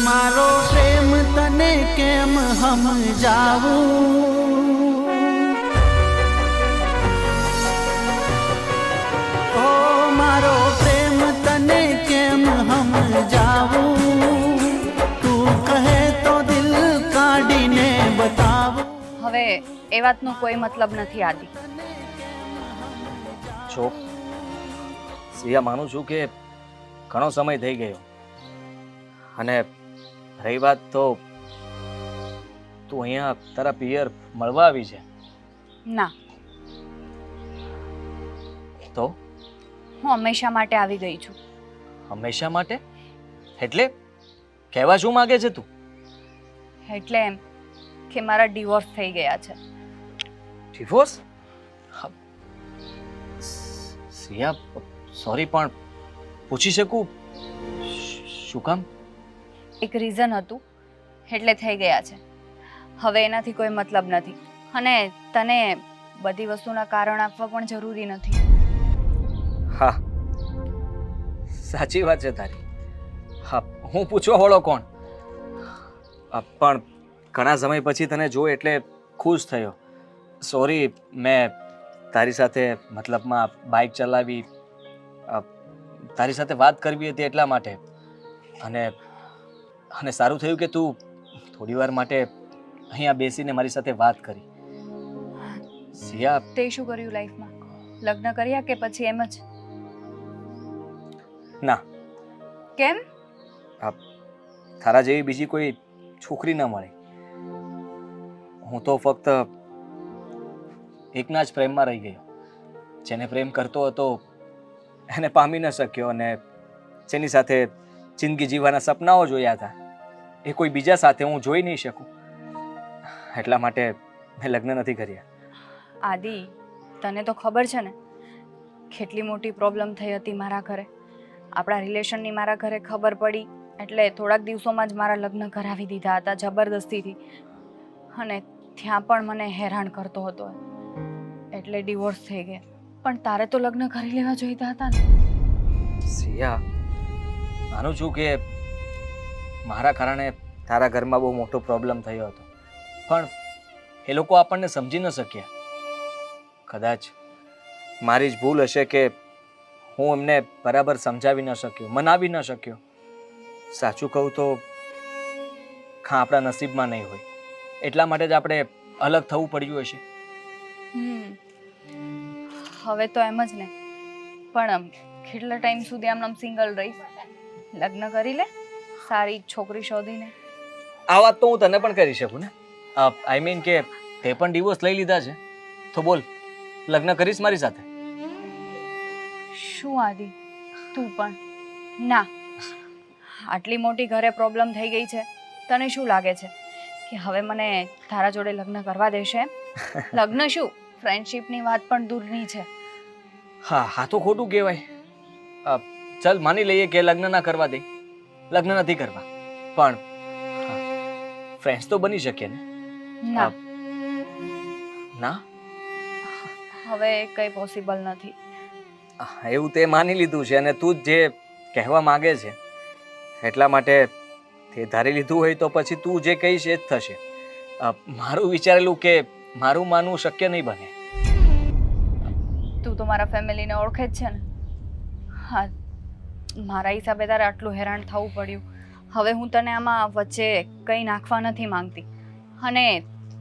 મારો પ્રેમ તને કેમ સમજાવું, ઓ મારો પ્રેમ તને કેમ સમજાવું, તું કહે તો દિલ કાઢીને બતાવું. હવે એ વાતનો કોઈ મતલબ નથી આદિ. છો સિયા, માનું છું કે ઘણો સમય થઈ ગયો, અને રહી વાત તો તું અહીંયા તારા પિયર મળવા આવી છે. ના, તો હું હંમેશા માટે આવી ગઈ છું. હંમેશા માટે એટલે કહેવા શું માંગે છે તું? એટલે એમ કે મારા ડિવોર્સ થઈ ગયા છે. ડિવોર્સ? સિયા સોરી, પણ પૂછી શકું શું કામ? એક રીઝન હતું એટલે થઈ ગયા છે. હવે એનાથી કોઈ મતલબ નથી, અને તને બધી વસ્તુના કારણ આપવા પણ જરૂરી નથી. હા, સાચી વાત છે તારી. હા, હું પૂછવા વાળો કોણ? પણ ઘણા સમય પછી તને જોઈ એટલે ખુશ થયો. સોરી, મેં તારી સાથે મતલબમાં બાઇક ચલાવી, તારી સાથે વાત કરવી હતી એટલા માટે. અને સારું થયું કે તું થોડી વાર માટે અહીંયા બેસીને મારી સાથે વાત કરી. સિયા, તે શું કર્યું લાઈફમાં? લગ્ન કર્યા કે પછી એમ જ? ના. કેમ? તારા જેવી બીજી કોઈ છોકરી ન મળે. હું તો ફક્ત એકના જ પ્રેમમાં રહી ગયો. જેને પ્રેમ કરતો હતો એને પામી ન શક્યો, અને જેની સાથે જિંદગી જીવવાના સપનાઓ જોયા હતા એ કોઈ બીજા સાથે હું જોઈ નહીં શકું, એટલા માટે મેં લગ્ન નથી કર્યા. આદિ, તને તો ખબર છે ને કેટલી મોટી પ્રોબ્લેમ થઈ હતી મારા ઘરે. આપણા રિલેશનની મારા ઘરે ખબર પડી એટલે થોડાક દિવસોમાં જ મારા લગ્ન કરાવી દીધા હતા જબરદસ્તીથી, અને ત્યાં પણ મને હેરાન કરતો હતો એટલે ડિવોર્સ થઈ ગયા. પણ તારે તો લગ્ન કરી લેવા જોઈતા હતા ને. સિયા, માનું છું કે મારા કારણે તારા ઘરમાં બહુ મોટો પ્રોબ્લેમ થયો હતો, પણ એ લોકો આપણને સમજી ન શક્યા. કદાચ મારી જ ભૂલ હશે કે હું એમને બરાબર સમજાવી ન શક્યો, મનાવી ન શક્યો. સાચું કહું તો આપણા નસીબમાં નહીં હોય, એટલા માટે જ આપણે અલગ થવું પડ્યું હશે. હવે તો એમ જ ને, પણ કેટલા ટાઈમ સુધી આમ સિંગલ રહીશ? લગ્ન કરી લે સારી છોકરી શોધીને. આ વાત તો હું તને પણ કરી શકું ને. આઈ મીન કે તે પણ ડિવોર્સ લઈ લીધા છે, તો બોલ, લગ્ન કરીશ મારી સાથે? શું આદિ, તું પણ ના. આટલી મોટી ઘરે પ્રોબ્લેમ થઈ ગઈ છે, તને શું લાગે છે કે હવે મને તારા જોડે લગ્ન કરવા દેશે? લગ્ન શું, ફ્રેન્ડશિપની વાત પણ દૂરની છે. હા, હા તો ખોટું કહેવાય. ચાલ માની લઈએ કે લગ્ન ના કરવા દે, લગ્ન નથી કરવા, પણ ફ્રેન્ડ્સ તો બની શકીએ ને? ના, ના હવે કઈ પોસિબલ નથી. એવું તે માની લીધું છે, અને તું જે કહેવા માંગે છે એટલા માટે તે ધારી લીધું હોય તો પછી તું જે કહીશ એ જ થશે. મારું વિચારેલું કે મારું માનવું શક્ય નહીં બને. તું તો મારા ફેમિલીને ઓળખે જ છે ને. હા, મારા હિસાબે તારે આટલું હેરાન થવું પડ્યું. હવે હું તને આમાં વચ્ચે કંઈ નાખવા નથી માંગતી, અને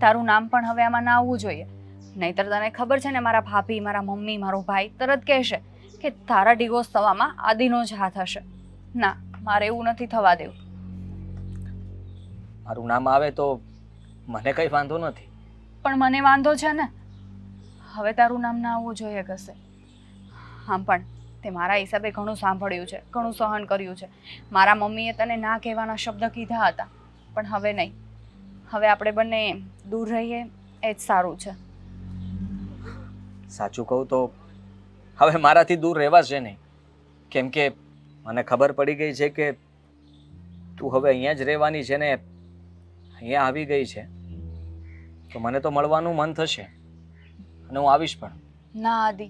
તારું નામ પણ હવે આમાં ના આવવું જોઈએ. નહીંતર તને ખબર છે ને, મારા ભાભી, મારા મમ્મી, મારો ભાઈ તરત કહેશે કે તારા ડિવોર્સ થવામાં આદિનો જ હાથ હશે. ના, મારે એવું નથી થવા દેવું. મારું નામ આવે તો મને કંઈ વાંધો નથી, પણ મને વાંધો છે ને. હવે તારું નામ ના આવવું જોઈએ કશે. આમ પણ તે મારા હિસાબે ઘણું સાંભળ્યું છે, ઘણું સહન કર્યું છે. મારા મમ્મીએ તને ના કહેવાના શબ્દ કીધા હતા, પણ હવે નહીં. હવે આપણે બંને દૂર રહીએ એ જ સારું છે. સાચું કહું તો હવે મારાથી દૂર રહેવાશે નહીં, કેમ કે મને ખબર પડી ગઈ છે કે તું હવે અહીંયા જ રહેવાની છે ને અહીંયા આવી ગઈ છે, તો મને તો મળવાનું મન થશે અને હું આવીશ પણ. ના આદિ,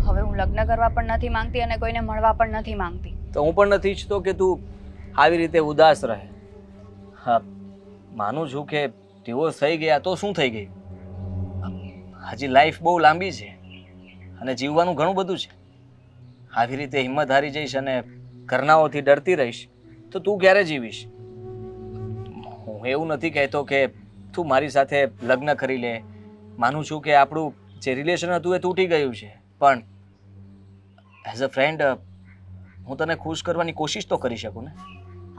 હવે હું લગ્ન કરવા પણ નથી માંગતી અને કોઈને મળવા પણ નથી માંગતી. તો હું પણ નથી ઈચ્છતો કે તું આવી રીતે ઉદાસ રહે. હા, માનું છું કે ડિવોર્સ થઈ ગયા તો શું થઈ ગયું? હજી લાઈફ બહુ લાંબી છે અને જીવવાનું ઘણું બધું છે. આવી રીતે હિંમત હારી જઈશ અને ઘરનાઓથી ડરતી રહીશ તો તું ક્યારે જીવીશ? હું એવું નથી કહેતો કે તું મારી સાથે લગ્ન કરી લે. માનું છું કે આપણું જે રિલેશન હતું એ તૂટી ગયું છે, પણ એઝ અ ફ્રેન્ડ હું તને ખુશ કરવાની કોશિશ તો કરી શકું ને.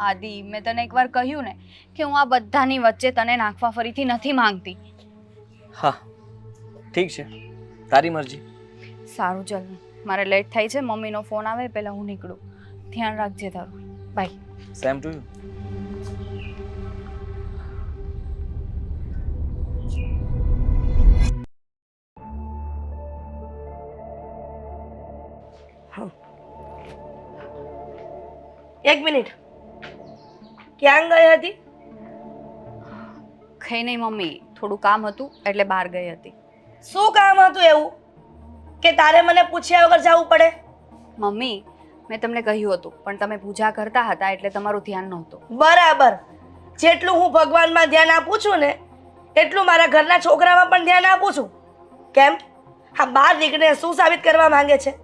આદિ, મેં તને એકવાર કહ્યું ને કે હું આ બધાની વચ્ચે તને નાખવા ફરીથી નથી માંગતી. હા, ઠીક છે, તારી મરજી. સારું, ચાલ, મારે લેટ થાય છે, મમ્મીનો ફોન આવે પહેલાં હું નીકળું. ધ્યાન રાખજે તારું. બાય. Same to you. એક મિનિટ, ક્યાં ગઈ હતી? કંઈ નહીં મમ્મી, થોડું કામ હતું એટલે બહાર ગઈ હતી. શું કામ હતું એવું કે તારે મને પૂછ્યા વગર જવું પડે? મમ્મી, મેં તમને કહ્યું હતું પણ તમે પૂજા કરતા હતા એટલે તમારું ધ્યાન નહોતું. બરાબર, જેટલું હું ભગવાનમાં ધ્યાન આપું છું ને એટલું મારા ઘરના છોકરામાં પણ ધ્યાન આપું છું. કેમ? હા, બહાર નીકળીને શું સાબિત કરવા માંગે છે?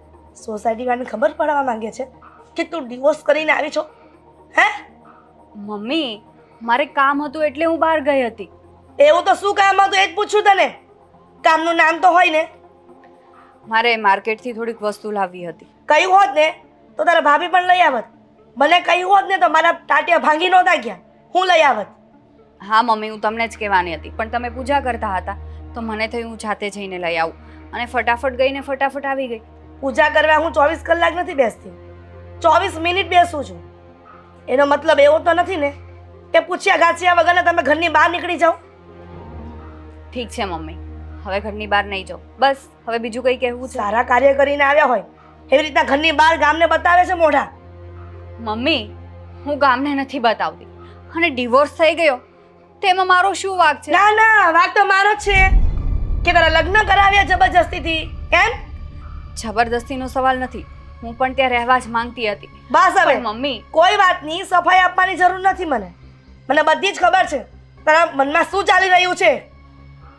સોસાયટીવાળાને ખબર પડવા માંગે છે કે તું ડિવોર્સ કરીને આવી છો? હે મમ્મી, મારે કામ હતું એટલે હું બહાર ગઈ હતી. એવું તો શું કામ હતું એ જ પૂછું તને. કામનું નામ તો હોય ને. મારે માર્કેટથી થોડીક વસ્તુ લાવવી હતી. કહ્યું હોત ને તો તારા ભાભી પણ લઈ આવત. મને કહ્યું હોત ને તો મારા ટાટિયા ભાંગી નહોતા ગયા, હું લઈ આવત. હા મમ્મી, હું તમને જ કહેવાની હતી પણ તમે પૂજા કરતા હતા તો મને થયું હું જાતે જઈને લઈ આવું અને ફટાફટ ગઈને ફટાફટ આવી ગઈ. પૂજા કરવા હું 24 કલાક નથી બેસતી, 24 મિનિટ બેસું છું. એનો મતલબ એવો તો નથી ને કે પૂછ્યા ગાછ્યા વગર તમે ઘરની બહાર નીકળી જાઓ. ઠીક છે મમ્મી, હવે ઘરની બહાર નહીં જાઉં. બસ હવે બીજું કંઈ કહેવું છે? સારા કાર્ય કરીને આવ્યા હોય એવી રીતના ઘરની બહાર ગામને બતાવે છે મોઢા. મમ્મી, હું ગામને નથી બતાવતી અને ડિવોર્સ થઈ ગયો તેમાં મારો શું વાંક છે? ના ના, વાંક તો મારો જ છે કે તારા લગ્ન કરાવ્યા જબરજસ્તીથી. કેમ? જબરદસ્તીનો સવાલ નથી, હું પણ ત્યાં રહેવા જ માંગતી હતી. બસ હવે પણ મમ્મી, કોઈ વાતની સફાઈ આપવાની જરૂર નથી. મને બધી જ ખબર છે તારા મનમાં શું ચાલી રહ્યું છે.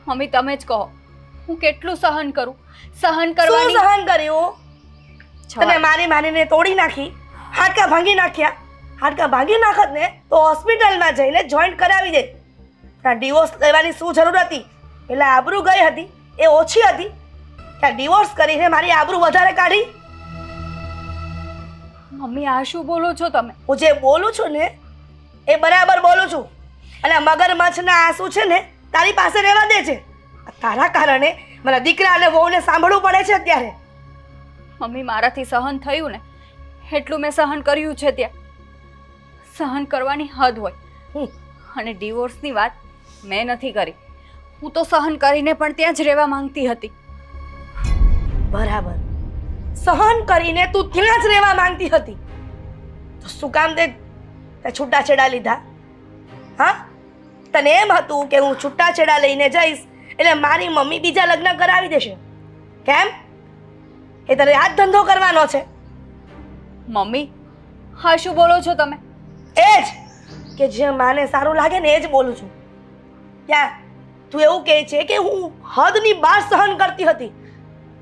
મમ્મી તમે જ કહો, હું કેટલું સહન કરું? સહન શું કરવાની સહન કર્યું? તને મારી મારીને તોડી નાખી, હાડકા ભાંગી નાખ્યા. હાડકા ભાંગી નાખત ને તો હોસ્પિટલમાં જઈને જોઈન્ટ કરાવી દે. ડિવોર્સ લેવાની શું જરૂર હતી? એટલે આબરૂ ગઈ હતી એ ઓછી હતી કે ડિવોર્સ કરીને મારી આબરૂ વધારે કાઢી? મમ્મી, આ શું બોલો છો તમે? હું જે બોલું છું ને એ બરાબર બોલું છું. અને મગરમચ્છના આંસુ છે ને તારી પાસે રહેવા દે છે. તારા કારણે મારા દીકરા અને વહુને સાંભળવું પડે છે અત્યારે. મમ્મી, મારાથી સહન થયું ને એટલું મેં સહન કર્યું છે. ત્યાં સહન કરવાની હદ હોય અને ડિવોર્સની વાત મેં નથી કરી. હું તો સહન કરીને પણ ત્યાં જ રહેવા માંગતી હતી. બરાબર, સહન કરીને તું ત્યાં જ રહેવા માંગતી હતી તો શું કામ તે છૂટાછેડા લીધા? હા, તને એમ હતું કે હું છૂટાછેડા લઈને જઈશ એટલે મારી મમ્મી બીજા લગ્ન કરાવી દેશે. કેમ? એ તારે આ જ ધંધો કરવાનો છે? મમ્મી, હા શું બોલો છો તમે? એ જ કે જે માને સારું લાગે ને એ જ બોલું છું. ક્યાં તું એવું કહે છે કે હું હદની બહાર સહન કરતી હતી?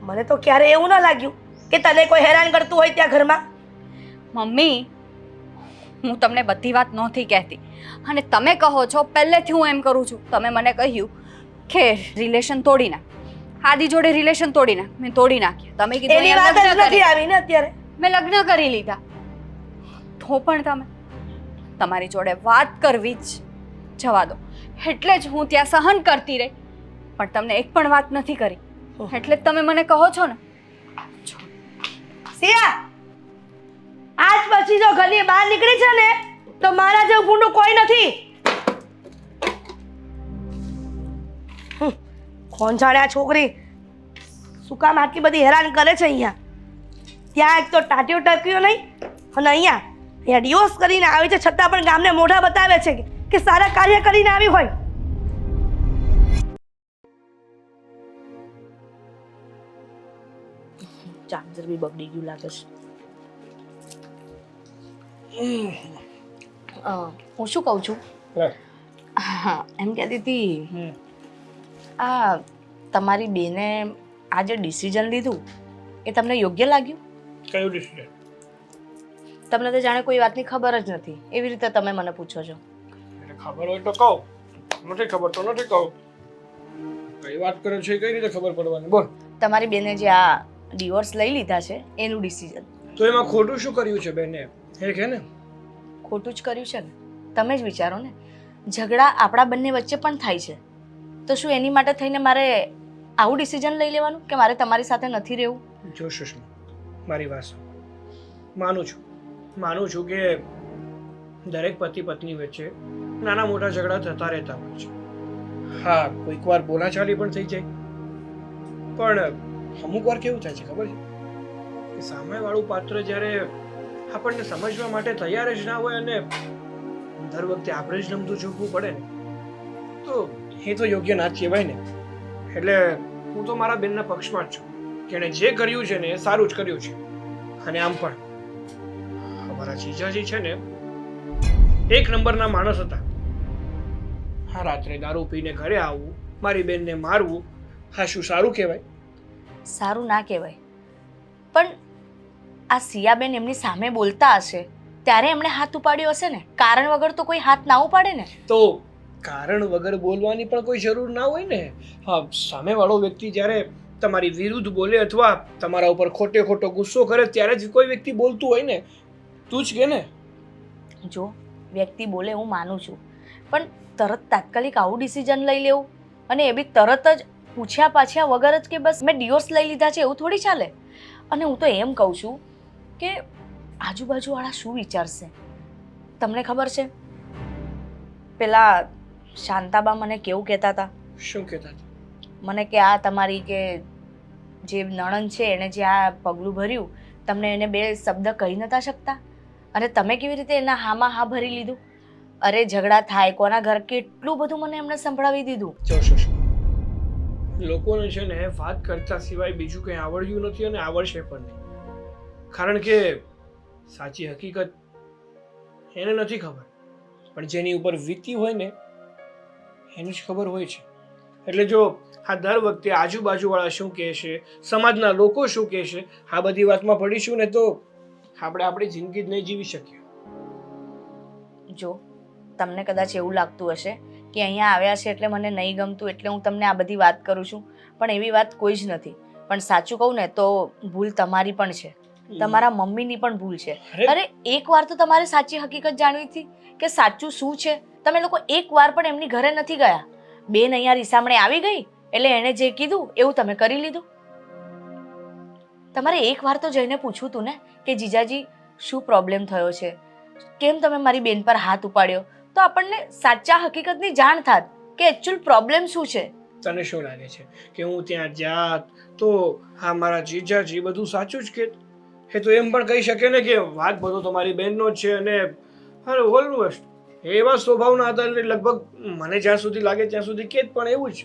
મને તો ક્યારે એવું ના લાગ્યું કે તને કોઈ હેરાન કરતું હોય ત્યાં ઘરમાં. મમ્મી, હું તમને બધી વાત નહોતી કહેતી અને તમે કહો છો પહેલેથી હું એમ કરું છું. તમે મને કહ્યું કે રિલેશન તોડી નાખ, આદિ જોડે રિલેશન તોડી નાખ. મેં તોડી નાખ્યા. તમે કીધું એની વાત જ નથી આવી ને અત્યારે. મેં લગ્ન કરી લીધા તો પણ તમે તમારી જોડે વાત કરવી જ જવા દો. એટલે જ હું ત્યાં સહન કરતી રહી પણ તમને એક પણ વાત નથી કરી. એટલે જ તમે મને કહો છો ને. સિયા, આજ પછી જો ઘરની બહાર નીકળી છે ને તો મારા જેવું ગુંડું કોઈ નથી. કોણ જાણે આ છોકરી શું કામ આટલી બધી હેરાન કરે છે અહીંયા. ત્યાં એક તો ટાટિયો ટક્યો નહીં અને અહીંયા ડિવોર્સ કરીને આવી છે છતાં પણ ગામને મોઢા બતાવે છે કે સારા કાર્ય કરીને આવી હોય. ચાર્જર બી બગડી ગયું લાગે છે. હું શું કહું છું હા એમ કહેતી હતી આ તમારી બેને આ જે ડિસિઝન લીધું એ તમને યોગ્ય લાગ્યું? કયું ડિસિઝન? તમને તો જાણે કોઈ વાતની ખબર જ નથી એવી રીતે તમે મને પૂછો છો. એટલે ખબર હોય તો કહો, નથી ખબર તો નથી કહો. કઈ વાત કરે છે કઈ રીતે ખબર પડવાની? બોલ. તમારી બેને જે આ ડિવોર્સ લઈ લીધા છે એનું ડિસિઝન. તો એમાં ખોટું શું કર્યું છે બેને? એ કે ને. ખોટું જ કર્યું છે ને. તમે જ વિચારો ને, ઝઘડા આપણા બંને વચ્ચે પણ થાય છે તો શું એની માટે થઈને મારે આવું ડિસિઝન લઈ લેવાનું કે મારે તમારી સાથે નથી રહેવું? જો સુષ્મા, મારી વાત માનું છું કે દરેક પતિ પત્ની વચ્ચે નાના મોટા ઝઘડા થતા રહેતા હોય છે. હા, કોઈક વાર બોલાચાલી પણ થઈ જાય, પણ અમુક વાર કેવું થાય છે ખબર છે કે સામેવાળું પાત્ર જ્યારે આપણને સમજવા માટે તૈયાર જ ના હોય અને દર વખતે આપણે જ નમતું ઝૂકવું પડે ને, તો એ તો યોગ્ય ના જ કહેવાય ને. એટલે હું તો મારા બેનના પક્ષમાં જ છું કે એણે જે કર્યું છે ને એ સારું જ કર્યું છે. અને આમ પણ અમારા જીજાજી છે ને એક નંબરના માણસ હતા. હા, રાત્રે દારૂ પીને ઘરે આવવું, મારી બેનને મારવું, હા શું સારું કહેવાય? સારું ના કહેવાય, પણ આ સિયાબેન એમની સામે બોલતા હશે ત્યારે એમણે હાથ ઉપાડ્યો હશે ને. કારણ વગર તો કોઈ હાથ ના ઉપાડે ને. તો કારણ વગર બોલવાની પણ કોઈ જરૂર ના હોય ને. હા, સામેવાળો વ્યક્તિ જ્યારે તમારી વિરુદ્ધ બોલે અથવા તમારા ઉપર ખોટે ખોટો ગુસ્સો કરે ત્યારે જ કોઈ વ્યક્તિ બોલતું હોય ને. તું જ કે ને. જો વ્યક્તિ બોલે હું માનું છું, પણ તરત તાત્કાલિક આવું ડિસિઝન લઈ લેવું અને એ બી તરત જ પૂછ્યા પાછ્યા વગર જ કે બસ મેં ડિવોર્સ લઈ લીધા છે એવું થોડી ચાલે. અને હું તો એમ કહું છું કે આજુબાજુવાળા શું વિચારશે? તમને ખબર છે પેલા શાંતાબા મને કેવું કહેતા હતા? શું કહેતા હતા? મને કે આ તમારી કે જે નણંદ છે એણે જે આ પગલું ભર્યું તમને એને બે શબ્દ કહી નતા શકતા અને તમે કેવી રીતે એના હામાં હા ભરી લીધું? અરે ઝઘડા થાય કોના ઘર, કેટલું બધું મને એમણે સંભળાવી દીધું. લોકોને છે ને વાત કરતા સિવાય બીજું કંઈ આવડ્યું નથી અને આવડશે પણ નહીં. કારણ કે સાચી હકીકત એને નથી ખબર, પણ જેની ઉપર વીતી હોય ને એની જ ખબર હોય છે. એટલે જો આ દર વખતે આજુબાજુવાળા શું કહેશે, સમાજના લોકો શું કહેશે, આ બધી વાતમાં પડીશું ને તો આપણે આપણી જિંદગી જ નહીં જીવી શકીએ. જો તમને કદાચ એવું લાગતું હશે કે અહીંયા આવ્યા છે એટલે મને નહીં ગમતું એટલે હું તમને આ બધી વાત કરું છું, પણ એવી વાત કોઈ જ નથી. પણ સાચું કહું ને તો ભૂલ તમારી પણ છે, તમારા મમ્મીની પણ ભૂલ છે. અરે એકવાર તો તમારે સાચી હકીકત જાણવી હતી કે સાચું શું છે. તમે લોકો એકવાર પણ એમની ઘરે નથી ગયા. બેન અહીંયા રીસામણે આવી ગઈ એટલે એણે જે કીધું એવું તમે કરી લીધું. તમારે એકવાર તો જઈને પૂછવું હતું ને કે જીજાજી શું પ્રોબ્લેમ થયો છે, કેમ તમે મારી બેન પર હાથ ઉપાડ્યો, તો આપણને સાચા હકીકતની જાણ થાત કે એકચ્યુઅલ પ્રોબ્લેમ શું છે. તને શું લાગે છે કે હું ત્યાં જાત તો હા મારા જીજાજી બધું સાચું જ કે? એ તો એમ પણ કહી શકે ને કે વાત બધો તમારી બહેનનો જ છે અને અરે ઓલમોસ્ટ એવા સ્વભાવના હતા એટલે લગભગ મને જ્યાં સુધી લાગે ત્યાં સુધી કે પણ એવું જ.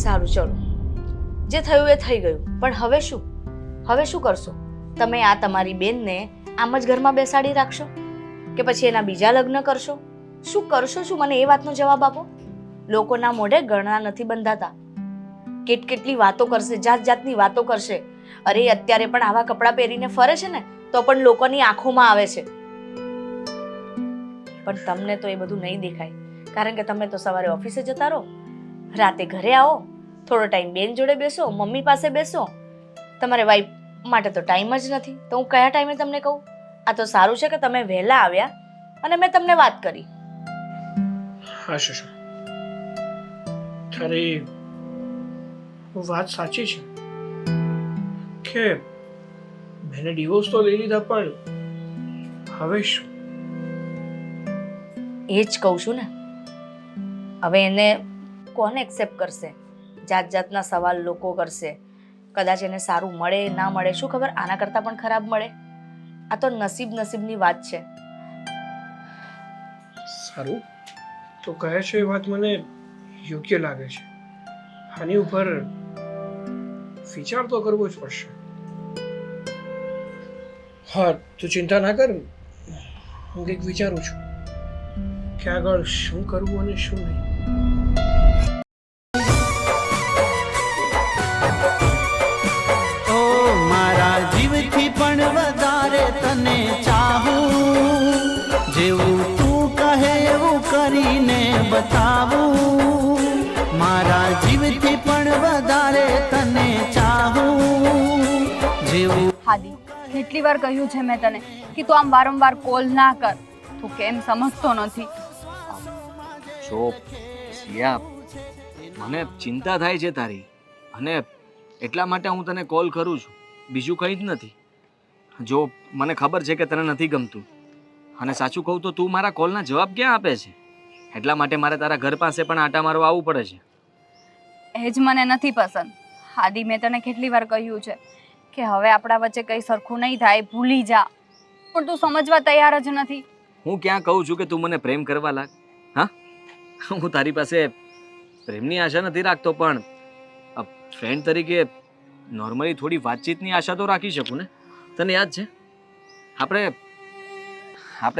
સારું ચલો, જે થયું એ થઈ ગયું, પણ હવે શું? હવે શું કરશો તમે? આ તમારી બેનને આમ જ ઘરમાં બેસાડી રાખશો કે પછી એના બીજા લગ્ન કરશો? શું કરશો? શું મને એ વાતનો જવાબ આપો. લોકોના મોઢે ગળણા નથી બંધાતા. કેટલી વાતો કરશે, જાત જાતની વાતો કરશે. અરે અત્યારે પણ આવા કપડાં પહેરીને ફરે છે ને તો પણ લોકોની આંખોમાં આવે છે, પણ તમને તો એ બધું નહીં દેખાય કારણ કે તમે તો સવારે ઓફિસે જતા રહો, રાતે ઘરે આવો, થોડો ટાઈમ બેન જોડે બેસો, મમ્મી પાસે બેસો. તમારે વાઈફ માટે તો ટાઈમ જ નથી. તો હું કયા ટાઈમે તમને કહું? આ તો સારું છે કે તમે વહેલા આવ્યા અને મેં તમને વાત કરી. હા શશુ, તારી વાત સાચી છે કે મેને ડિવોર્સ તો લઈ લીધા, પણ હવે શું? એ જ કહું છું ને. હવે એને કોણ એક્સેપ્ટ કરશે? જાત જાતના સવાલ લોકો કરશે. કદાચ એને સારું મળે ના મળે, શું ખબર આના કરતાં પણ ખરાબ મળે. આ તો નસીબની વાત છે. સારું, તો કહે છે એ વાત મને યોગ્ય લાગે છે. આની ઉપર વિચાર તો કરવો જ પડશે. હા, તું ચિંતા ના કર, હું કંઈક વિચારું છું કે આગળ શું કરવું અને શું નહીં. ઓ મારા જીવથી પણ વધારે તને ચાહું, જેવું તું કહે એવું કરીને બતાવું. મારા જીવથી પણ વધારે તને ચાહું, જેવું હાદી, કેટલી વાર કહ્યું છે મેં તને કે તું આમ વારંવાર કોલ ના કર. તું કેમ સમજતો નથી? જો સિયા, મને ચિંતા થાય છે તારી, અને એટલા માટે હું તને કોલ કરું છું, બીજું કંઈ જ નથી. જો મને ખબર છે કે તને નથી ગમતું, અને સાચું કહું તો તું મારા કોલના જવાબ ક્યાં આપે છે, એટલા માટે મારે તારા ઘર પાસે પણ આટા મારવા આવવું પડે છે. એ જ મને નથી પસંદ. હાદી, મેં તને કેટલી વાર કહ્યું છે કે હવે આપણા વચ્ચે કંઈ સરખું નહીં થાય, ભૂલી જા, પણ તું સમજવા તૈયાર જ નથી. હું ક્યાં કહું છું કે તું મને પ્રેમ કરવા લાગ? હા, હું તારી પાસે પ્રેમની આશા નથી રાખતો, પણ ફ્રેન્ડ તરીકે નોર્મલી થોડી વાતચીતની આશા તો રાખી શકું ને. તને યાદ છે આપણે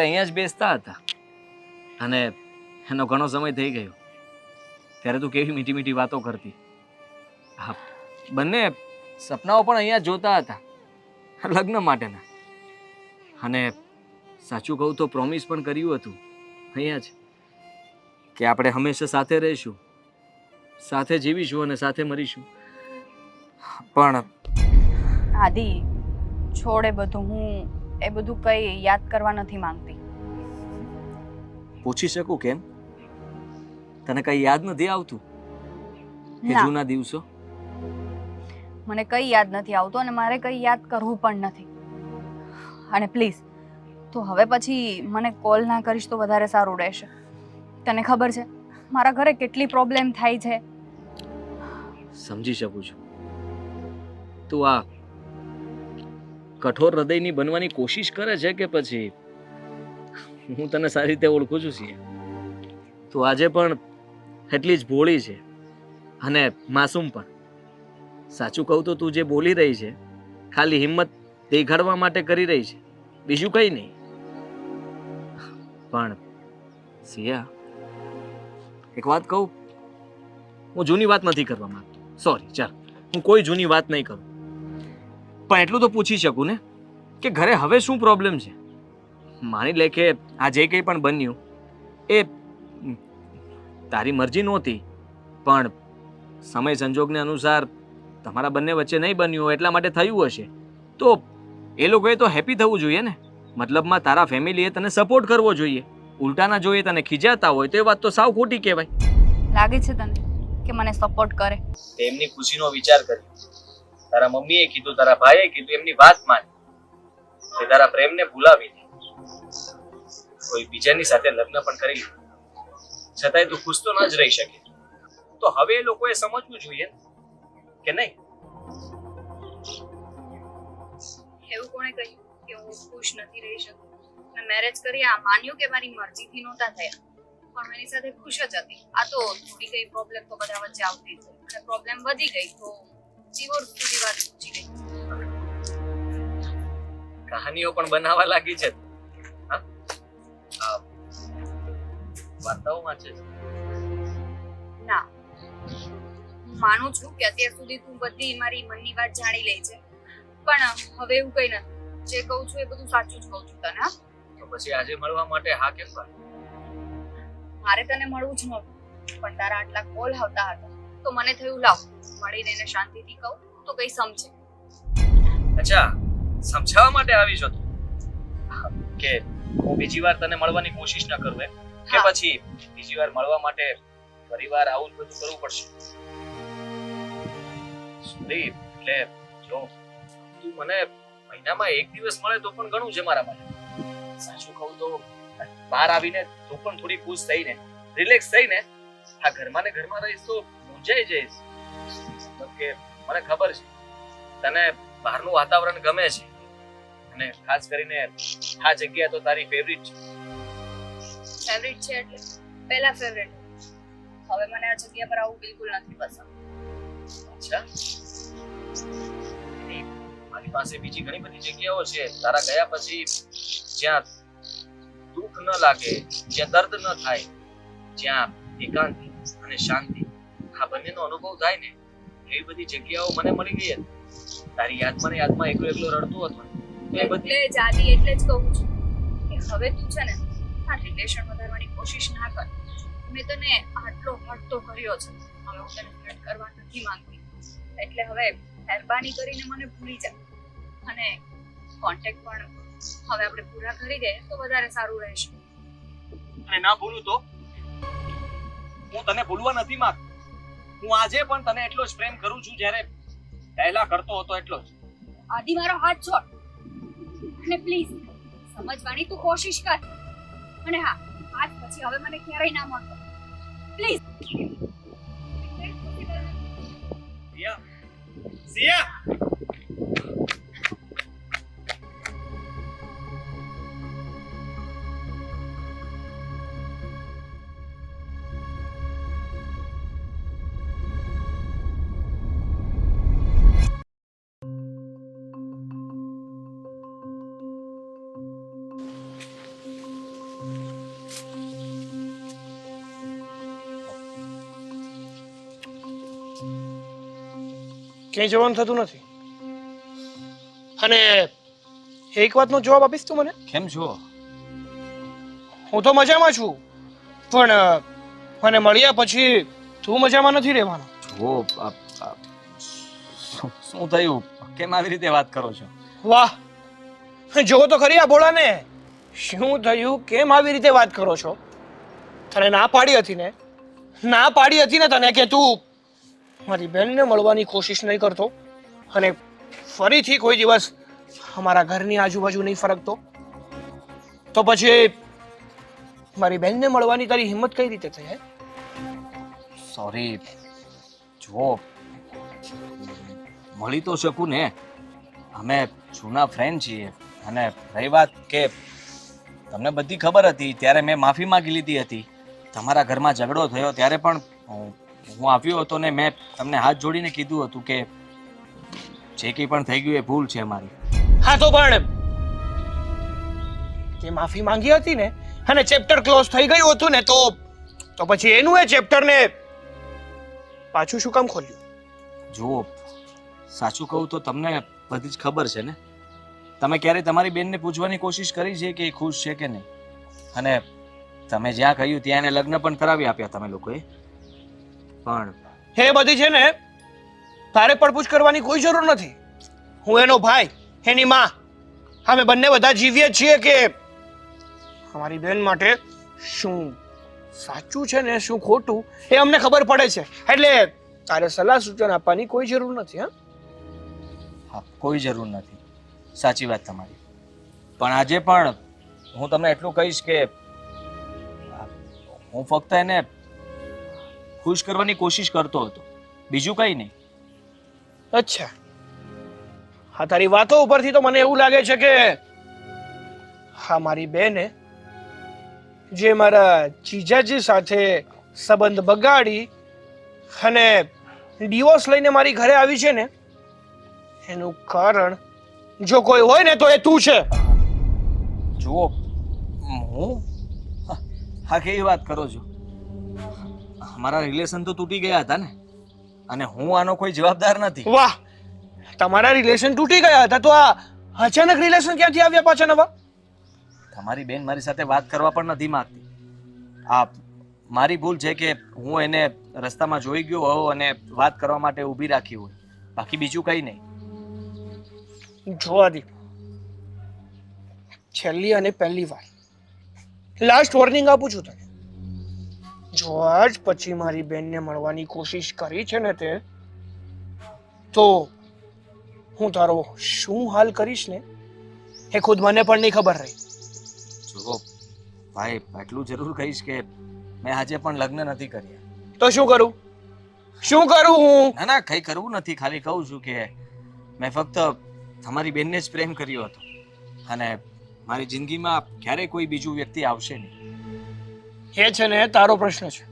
અહીંયા જ બેસતા હતા, અને એનો ઘણો સમય થઈ ગયો. ત્યારે તું કેવી મીઠી મીઠી વાતો કરતી. હા, બંને સપનાઓ પણ અહીંયા જોતા હતા, લગ્ન માટેના. અને સાચું કહું તો પ્રોમિસ પણ કર્યું હતું અહીંયા જ કે આપણે હંમેશા સાથે રહીશું, સાથે જીવીશું અને સાથે મરીશું. પણ આદિ, છોડ એ બધું. હું એ બધું કંઈ યાદ કરવા નથી માંગતી. પૂછી શકું કેમ? તને કઈ યાદ નથી આવતું એ ના, જૂના દિવસો? મને કંઈ યાદ નથી આવતું અને મારે કંઈ યાદ કરવું પણ નથી. અને પ્લીઝ તું હવે પછી મને કોલ ના કરીશ તો વધારે સારું રહેશે. તને ખબર છે મારા ઘરે કેટલી પ્રોબ્લેમ થાય છે. સમજી શકું છું. તું આ કઠોર હૃદયની બનવાની કોશિશ કરે છે કે પછી હું તને સારી રીતે ઓળખું છું સિયા. તું આજે પણ એટલી જ ભોળી છે અને માસૂમ પણ. સાચું કહું તો તું જે બોલી રહી છે ખાલી હિંમત દેખાડવા માટે કરી રહી છે, બીજું કંઈ નહીં. પણ સિયા, એક વાત કહું, હું જૂની વાત નથી કરવા માંગતો. સોરી, ચાલ હું કોઈ જૂની વાત નહીં કરું, પણ એટલું તો પૂછી શકું ને કે ઘરે હવે શું પ્રોબ્લેમ છે? માની લે કે આ જે કંઈ પણ બન્યું એ તારી મરજી નહોતી, પણ સમય સંજોગને અનુસાર તમારા બંને વચ્ચે નહીં બન્યું હોય એટલા માટે થયું હશે. તો એ લોકોએ તો હેપી થવું જોઈએ ને. મતલબમાં તારા ફેમિલીએ તને સપોર્ટ કરવો જોઈએ. ઉલટાના જોઈએ તને ખીજાતા હોય તો એ વાત તો સાવ ખોટી કહેવાય. લાગે છે તને કે મને સપોર્ટ કરે? તેમની ખુશીનો વિચાર કર્યો. તારા મમ્મીએ કીધું, તારા ભાઈએ કીધું, એમની વાત માની. તે તારા પ્રેમને ભૂલાવી દે, કોઈ બીજાની સાથે લગ્ન પણ કરી લીધું, છતાંય તું ખુશ તો ન જ રહી શકે. તો હવે એ લોકોએ સમજવું જોઈએ કે નહીં? એવું કોણે કહ્યું કે હું ખુશ નથી રહી શકતી? મેં મેરેજ કરી, આ માન્યું કે મારી મરજીથી નહોતા થયા, પણ એની સાથે ખુશ જ હતી. આ તો થોડી કઈ પ્રોબ્લેમ તો બધા વચ્ચે આવતી જ હોય, અને પ્રોબ્લેમ વધી ગઈ તો ડિવોર્સ સુધી વાત પહોંચી ગઈ. કહાનીઓ પણ બનાવવા લાગી છે. હા, વાર્તાઓ વાંચે છે? ના, હું માનું છું કે અત્યાર સુધી તું બધી મારી મનની વાત જાણી લે છે, પણ હવે એવું કઈ નથી. જે કહું છું એ બધું સાચું જ કહું છું તને. હા, તો પછી આજે મળવા માટે હા કેમ પાડી? મારે તને મળવું જ નહોતું, પણ તારા આટલા કોલ આવતા હતા તો મને થયું લાવ મળીને એને શાંતિથી કહું તો કઈ સમજે. અચ્છા, સમજાવવા માટે આવી છો તું કે હું બીજી વાર તને મળવાની કોશિશ ન કરું એમ? કે હા. પછી બીજી વાર મળવા માટે ફરીવાર આવું જ બધું કરવું પડશે? સોરી, એટલે જો તું મને મહિનામાં એક દિવસ મળે તો પણ ઘણું છે મારા માટે. સાચું કહું તો બહાર આવીને તું પણ થોડી ખુશ થઈને, રિલેક્સ થઈને આ ઘરમાં ને ઘરમાં રહીશ તો મૂંઝાઈ જઈશ. મતલબ કે મને ખબર છે તને બહારનું વાતાવરણ ગમે છે, અને ખાસ કરીને આ જગ્યા તો તારી ફેવરિટ છે. ફેવરિટ છે એટલે પહેલા ફેવરિટ. હવે મને આ જગ્યા પર આવું બિલકુલ નથી પસંદ. અચ્છા, મારી પાસે બીજી ઘણી બધી જગ્યાઓ છે તારા ગયા પછી જ્યાં દુઃખ ન લાગે, જ્યાં દર્દ ન થાય, જ્યાં એકાંતિ અને શાંતિ આ બંનેનો અનુભવ થાય ને એવી બધી જગ્યાઓ મને મળી ગઈ હતી. તારી યાદમાં એકલો એકલો રડતો હતો તો એ બધી એટલે જ આદિ એટલે જ કહું છું કે હવે તું છે ને આ રિલેશન વધારવાની કોશિશ ના કર. મેં તને આટલો હટ તો કર્યો છે, હવે હું તને હટ કરવા નથી માંગતી. એટલે હવે મહેરબાની કરીને મને ભૂલી જા અને કોન્ટેક્ટ પણ હવે આપણે પૂરા કરી દઈએ તો વધારે સારું રહેશે. અને ના ભૂલું તો હું તને ભૂલવા નથી માંગતો. હું આજે પણ તને એટલો જ પ્રેમ કરું છું જ્યારે પહેલા કરતો હતો એટલો જ. આદિ મારો હાથ છોડ અને પ્લીઝ સમજવાની તું કોશિશ કર. અને હા, આજ પછી હવે મને ક્યારેય ના મળતો પ્લીઝ. સિયા, સિયા! ક્યાંય જવાનું થતું નથી. અને એક વાતનો જવાબ આપીશ તું મને? કેમ છો? હું તો મજામાં છું, પણ મને મળ્યા પછી તું મજામાં નથી રહેવાનો. જો શું થયું? કેમ આવી રીતે વાત કરો છો? વાહ, જો તો ખરી આ ભોળાને. શું થયું? કેમ આવી રીતે વાત કરો છો? તને ના પાડી હતી ને, ના પાડી હતી ને તને કે તું મારી બહેનને મળવાની કોશિશ નહીં કરતો અને ફરીથી કોઈ દિવસ અમારા ઘરની આજુબાજુ નહીં ફરકતો, તો પછી મારી બહેનને મળવાની તારી હિંમત કઈ રીતે થઈ? સોરી, જો મળી તો શકું ને, અમે જૂના ફ્રેન્ડ છીએ. અને રહી વાત કે તમને બધી ખબર હતી ત્યારે મેં માફી માંગી લીધી હતી. તમારા ઘરમાં ઝઘડો થયો ત્યારે પણ હું આવ્યો હતો ને મેં તમને હાથ જોડીને કીધું હતું કે જે કંઈ પણ થઈ ગયું એ ભૂલ છે મારી. હા, તો પણ તે માફી માંગી હતી ને અને ચેપ્ટર ક્લોઝ થઈ ગયું હતું ને, તો પછી એનું એ ચેપ્ટરને પાછું શું કામ ખોલ્યું? જુઓ, સાચું કહું તો તમને બધી જ ખબર છે ને. તમે ક્યારે તમારી બેનને પૂછવાની કોશિશ કરી છે કે એ ખુશ છે કે નહીં? અને તમે જ્યાં કહ્યું ત્યાં એને લગ્ન પણ કરાવી આપ્યા તમે લોકોએ. પણ હે બધી છે ને તારે પડપૂછ કરવાની કોઈ જરૂર નથી. હું એનો ભાઈ, એની માં, અમે બંને બધા જીવીએ છીએ કે અમારી બેન માટે શું સાચું છે ને શું ખોટું એ અમને ખબર પડે છે. એટલે તારે સલાહ સૂચન આપવાની કોઈ જરૂર નથી. હા, કોઈ જરૂર નથી, સાચી વાત તમારી. પણ આજે પણ હું તમને એટલું કહીશ કે હું ફક્ત એને ખુશ કરવાની કોશિશ કરતો હતો, બીજું કંઈ નહીં. અચ્છા, હા, તારી વાતો ઉપરથી તો મને એવું લાગે છે કે હા, મારી બેને જે મારા જીજાજી સાથે સંબંધ બગાડી અને ડિવોર્સ લઈને મારી ઘરે આવી છે ને, એનું કારણ જો કોઈ હોય ને તો એ તું છે. જુઓ, હું હા કેવી વાત કરો છો? અમારા રિલેશન તો તૂટી ગયા હતા ને, અને હું આનો કોઈ જવાબદાર નથી. વાહ, તમારા રિલેશન તૂટી ગયા હતા તો આ અચાનક રિલેશન ક્યાંથી આવ્યા પાછા નવા? તમારી બેન મારી સાથે વાત કરવા પણ નથી માંગતી. હા, મારી ભૂલ છે કે હું એને રસ્તામાં જોઈ ગયો હોઉં અને વાત કરવા માટે ઊભી રાખી હોય, બાકી બીજું કંઈ નહીં. જોવા દે, છેલ્લી અને પહેલી વાર લાસ્ટ વોર્નિંગ આપું છું તને. જો આજ પછી મારી બેનને મળવાની કોશિશ કરી છે ને તે, તો હું તારો શું હાલ કરીશ ને એ ખુદ મને પણ નહીં ખબર રહી. જો ભાઈ, એટલું જરૂર કહીશ કે મેં આજે પણ લગ્ન નથી કર્યા. તો શું કરું? શું કરું હું? ના ના, કંઈ કરવું નથી, ખાલી કહું છું કે મેં ફક્ત તમારી બેનને જ પ્રેમ કર્યો હતો અને મારી જિંદગીમાં ક્યારેય કોઈ બીજું વ્યક્તિ આવશે નહીં. એ છે ને તારો પ્રશ્ન છે,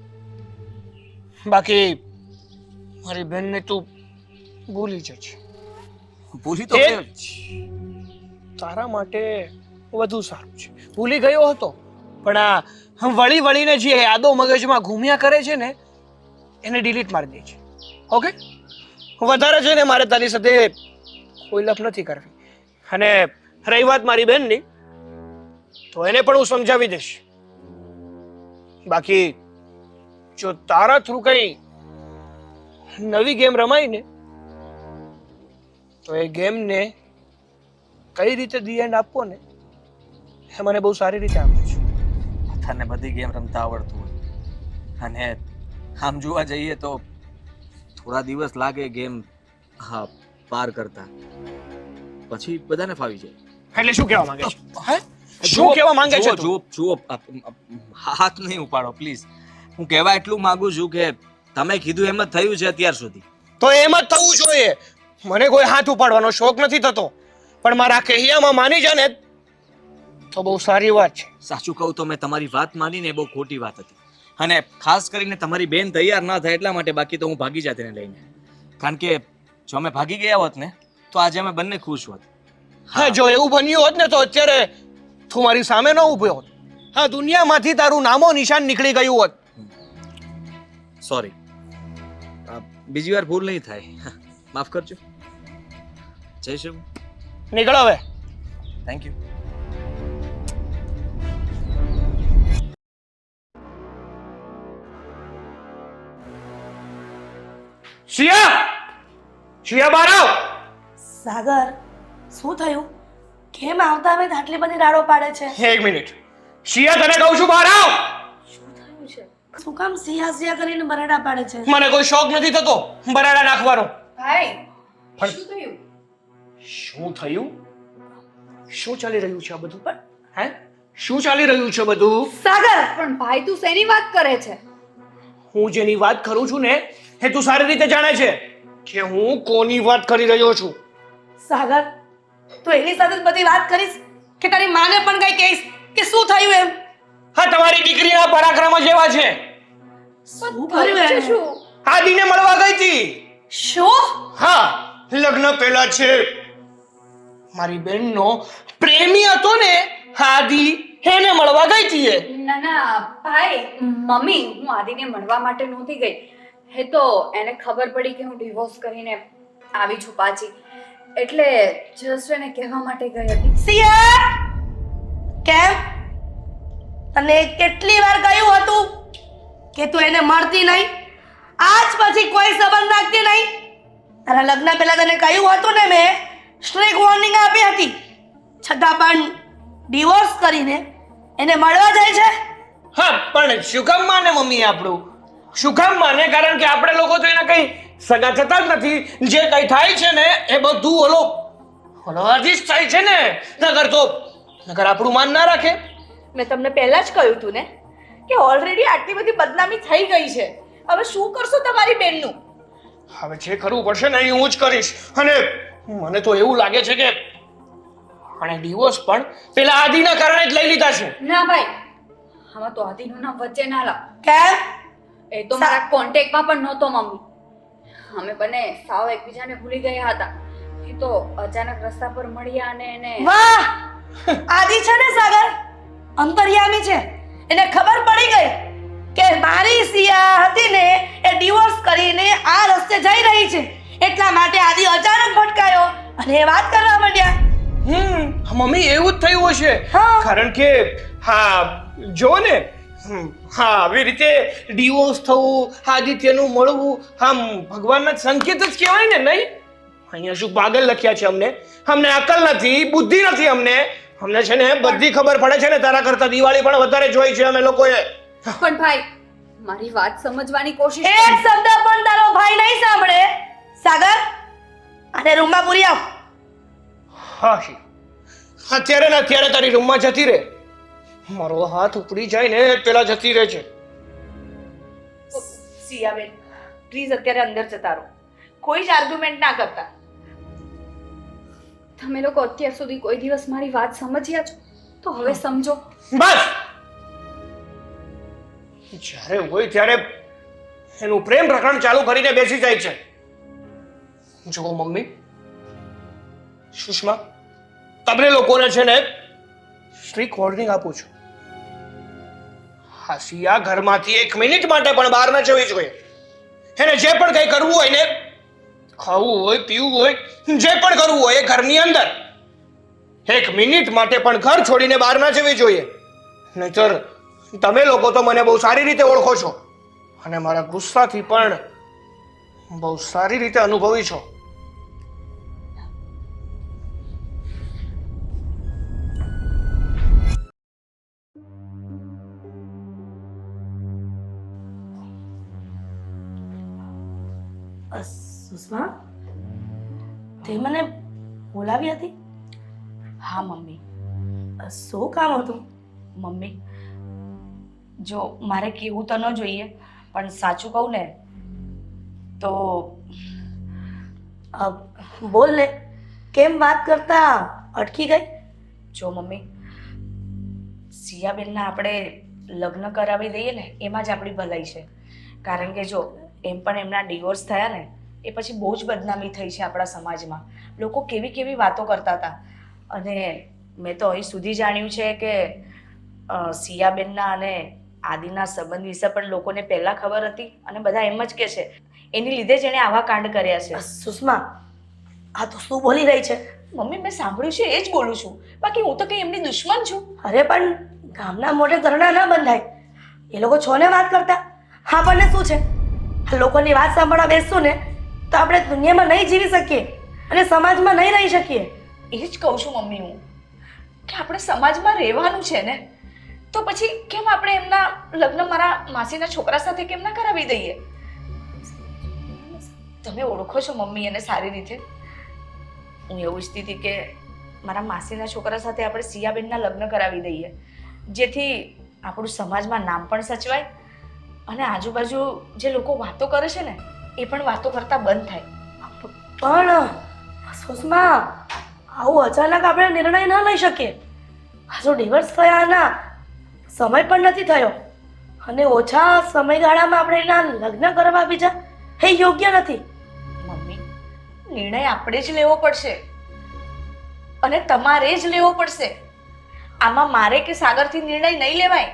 બાકી મારી બેનને તું ભૂલી જજે. ભૂલી તો એ ગયો જ. તારા માટે વધુ સારું છે. ભૂલી ગયો હતો પણ આ વળી વળીને જે યાદો મગજમાં ઘૂમ્યા કરે છે ને એને ડિલીટ મારી દે છે. ઓકે, વધારે છે ને મારે તારી સાથે કોઈ લપ નથી કરવી. અને રહી વાત મારી બેનની, તો એને પણ હું સમજાવી દઈશ. બાકી જો તારા થ્રુ કઈ નવી ગેમ રમાય ને તો એ ગેમને કઈ રીતે ધી એન્ડ આપવો ને એ મને બહુ સારી રીતે આપે છે. તને બધી ગેમ રમતા આવડતું હોય અને આમ જોવા જઈએ તો થોડા દિવસ લાગે ગેમ હા પાર કરતા, પછી બધાને ફાવી જાય. એટલે શું કહેવા માંગે છે? હે શું કહેવા માંગે છે તું? જુઓ જુઓ હાથ નહીં ઉપાડો પ્લીઝ. હું કહેવા એટલું માંગુ છું કે તમે કીધું એમ જ થયું છે અત્યાર સુધી. તો એમ જ થવું જોઈએ. મને કોઈ હાથ ઉપાડવાનો શોખ નથી થતો, પણ મારા કહેયામાં માની જા ને તો બહુ સારી વાત છે. સાચું કહું તો મેં તમારી વાત માનીને બહુ ખોટી વાત હતી, અને ખાસ કરીને તમારી બેન તૈયાર ના થાય એટલા માટે. બાકી તો હું ભાગી જાત એને લઈને, કારણ કે જો અમે ભાગી ગયા હોત ને તો આજે અમે બંને ખુશ હોત. હા, જો એવું બન્યું હોત ને તો અત્યારે તું મારી સામે ન ઊભો હોત. હા, દુનિયામાંથી તારું નામો નિશાન નીકળી ગયું હોત. સોરી, બીજી વાર ભૂલ નહીં થાય, માફ કરજો. જય શ્રી નીકળ હવે. Thank you. શિયા, શિયા બહાર આવ. સાગર, શું થયું? કેમ આવતા હવે આટલી બધી રાડો પાડે છે? એક મિનિટ. શિયા, તને કહું છું બહાર આવ. શું થયું છે? શું કામ સિયા સિયા કરીને બરાડા પાડે છે? મને કોઈ શોખ નથી થતો બરાડા નાખવાનો. ભાઈ પણ શું થયું? શું થયું? શું ચાલી રહ્યું છે આ બધું? હે, શું ચાલી રહ્યું છે બધું? સાગર, પણ ભાઈ તું શેની વાત કરે છે? હું જેની વાત કરું છું ને એ તું સારી રીતે જાણે છે કે હું કોની વાત કરી રહ્યો છું. સાગર, તું એની સાથે જ બધી વાત કરીશ કે તારી માને પણ કઈ કહીશ કે શું થયું એમ? હા, તમારી દીકરીના પરાક્રમ જ એવા છે. શું કર્યું એને? શું? આદિને મળવા ગઈ હતી. શું? હા, લગ્ન પહેલા છે. મારી બેનનો પ્રેમી હતો ને આદિ, એને મળવા ગઈ હતી એ. ના ના ભાઈ, મમ્મી હું આદિને મળવા માટે નહોતી ગઈ. હે તો એને ખબર પડી કે હું ડિવોર્સ કરીને આવી છું પાછી, એટલે જસ્ટ એને કહેવા માટે ગઈ હતી. સિયા, કેમ? તને કેટલી વાર કહ્યું હતું કે તું એને મળતી નહીં, આજ પછી કોઈ સંબંધ રાખતી નહીં? તારા લગ્ન પહેલા તને કહ્યું હતું ને, મેં સ્ટ્રિક વોર્નિંગ આપી હતી, છતાં પણ ડિવોર્સ કરીને એને મળવા જાય છે. હા, પણ શું કામ માને મમ્મી આપણું? શું કામ માને? કારણ કે આપણે લોકો તો એના કઈ સગા થતા જ નથી. જે કઈ થાય છે ને એ બધું ઓલો આદિશ થાય છે ને. નગર આપણું માન ના રાખે. મેં તમને પહેલા જ કહ્યું હતું ને કે ઓલરેડી આટલી બધી બદનામી થઈ ગઈ છે. હવે શું કરશો તમારી બેનનું? હવે જે કરવું પડશે ને એ હું જ કરીશ. અને મને તો એવું લાગે છે કે અને ડિવોર્સ પણ પેલા આદિના કારણે જ લઈ લીધા છે. ના ભાઈ, આમાં તો આદિનું નામ વચ્ચે ના લાવ. કેમ? એ તો મારા કોન્ટેક્ટમાં પણ નહોતો મમ્મી. અમે બંને સાવ એકબીજાને ભૂલી ગયા હતા. એ તો અચાનક રસ્તા પર મળ્યા અને એને વાહ! આદિ છે ને સાગર, અંતર્યામી છે. એને ખબર પડી ગઈ કે મારી સિયા હતી ને એ ડિવોર્સ કરીને આ રસ્તે જઈ રહી છે, એટલા માટે આદિ અચાનક ભટકાયો અને એ વાત કરવા માંડ્યા. મમ્મી, એવું જ થયું હશે. હા. કારણ કે હા, જો ને હા, આવી રીતે ડિવોર્સ થવું, આદિત્યનું મળવું, આમ ભગવાનના સંકેત જ કહેવાય ને, નહીં? અહીંયા શું પાગલ લખ્યા છે અમને અકલ નથી, બુદ્ધિ નથી. અમને છે ને બધી ખબર પડે છે ને. તારા કરતા દિવાળી પણ વધારે જોઈ છે અમે લોકોએ. પણ ભાઈ મારી વાત સમજવાની કોશિશ એક કર. શબ્દ પણ તારો ભાઈ નહીં સાંભળે. સાગર, આને રૂમમાં પૂરી આવ. હા, અત્યારે ને અત્યારે તારી રૂમમાં જતી રહે. મારો હાથ ઉપડી જાય ને પેલા જતી રહે છે. સિયાબેન, પ્લીઝ અત્યારે અંદર જતા રહો, કોઈ જ આર્ગ્યુમેન્ટ ના કરતા. તમે લોકો અત્યાર સુધી કોઈ દિવસ મારી વાત સમજ્યા છો તો હવે સમજો. બસ, જ્યારે હોય ત્યારે એનું પ્રેમ પ્રકરણ ચાલુ કરીને બેસી જાય છે. જુઓ મમ્મી, સુષ્મા, તમને લોકોને છે ને સ્ટ્રિક વોર્નિંગ આપું છું. હા સિયા ઘરમાંથી 1 મિનિટ માટે પણ બહાર ન જવી જોઈએ. એને જે પણ કંઈ કરવું હોય ને, ખાવું હોય પીવું હોય, જે પણ કરવું હોય એ ઘરની અંદર. 1 મિનિટ માટે પણ ઘર છોડીને બહાર ના જવી જોઈએ. નહીંતર તમે લોકો તો મને બહુ સારી રીતે ઓળખો છો અને મારા ગુસ્સાથી પણ બહુ સારી રીતે અનુભવી છો. સુષ્મા, તે મને બોલાવી હતી? હા મમ્મી. શું કામ હતું? મમ્મી જો મારે કહેવું તો ન જોઈએ, પણ સાચું કહું ને તો બોલ ને, કેમ વાત કરતા અટકી ગઈ? જો મમ્મી, સિયાબેનના આપણે લગ્ન કરાવી દઈએ ને એમાં જ આપણી ભલાઈ છે. કારણ કે જો એમ પણ એમના ડિવોર્સ થયા ને એ પછી બહુ જ બદનામી થઈ છે આપણા સમાજમાં. લોકો કેવી કેવી વાતો કરતા હતા. અને મેં તો અહીં સુધી જાણ્યું છે કે સિયાબેનના અને આદિના સંબંધ વિશે પણ લોકોને પહેલાં ખબર હતી અને બધા એમ જ કહે છે એની લીધે જ એણે આવા કાંડ કર્યા છે. સુષ્મા, આ તો શું બોલી રહી છે? મમ્મી મેં સાંભળ્યું છે એ જ બોલું છું, બાકી હું તો કંઈ એમની દુશ્મન છું? અરે પણ ગામના મોઢે ઘરણા ના બંધાય. એ લોકો છો ને વાત કરતા, આપણને શું છે? લોકોની વાત સાંભળવા બેસશું ને તો આપણે દુનિયામાં નહીં જીવી શકીએ અને સમાજમાં નહીં રહી શકીએ. એ જ કહું છું મમ્મી હું, કે આપણે સમાજમાં રહેવાનું છે ને, તો પછી કેમ આપણે એમના લગ્ન મારા માસીના છોકરા સાથે કેમ ના કરાવી દઈએ? તમે ઓળખો છો મમ્મી એને સારી રીતે. હું એવું ઈચ્છતી હતી કે મારા માસીના છોકરા સાથે આપણે સિયાબેનના લગ્ન કરાવી દઈએ, જેથી આપણું સમાજમાં નામ પણ સચવાય અને આજુબાજુ જે લોકો વાતો કરે છે ને એ પણ વાતો કરતા બંધ થાય. પણ સુષ્મા, આવું અચાનક આપણે નિર્ણય ન લઈ શકીએ. હજુ ડિવોર્સ થયાના સમય પણ નથી થયો અને ઓછા સમયગાળામાં આપણે એના લગ્ન કરવા બીજા એ યોગ્ય નથી. મમ્મી, નિર્ણય આપણે જ લેવો પડશે અને તમારે જ લેવો પડશે. આમાં મારે કે સાગરથી નિર્ણય નહીં લેવાય.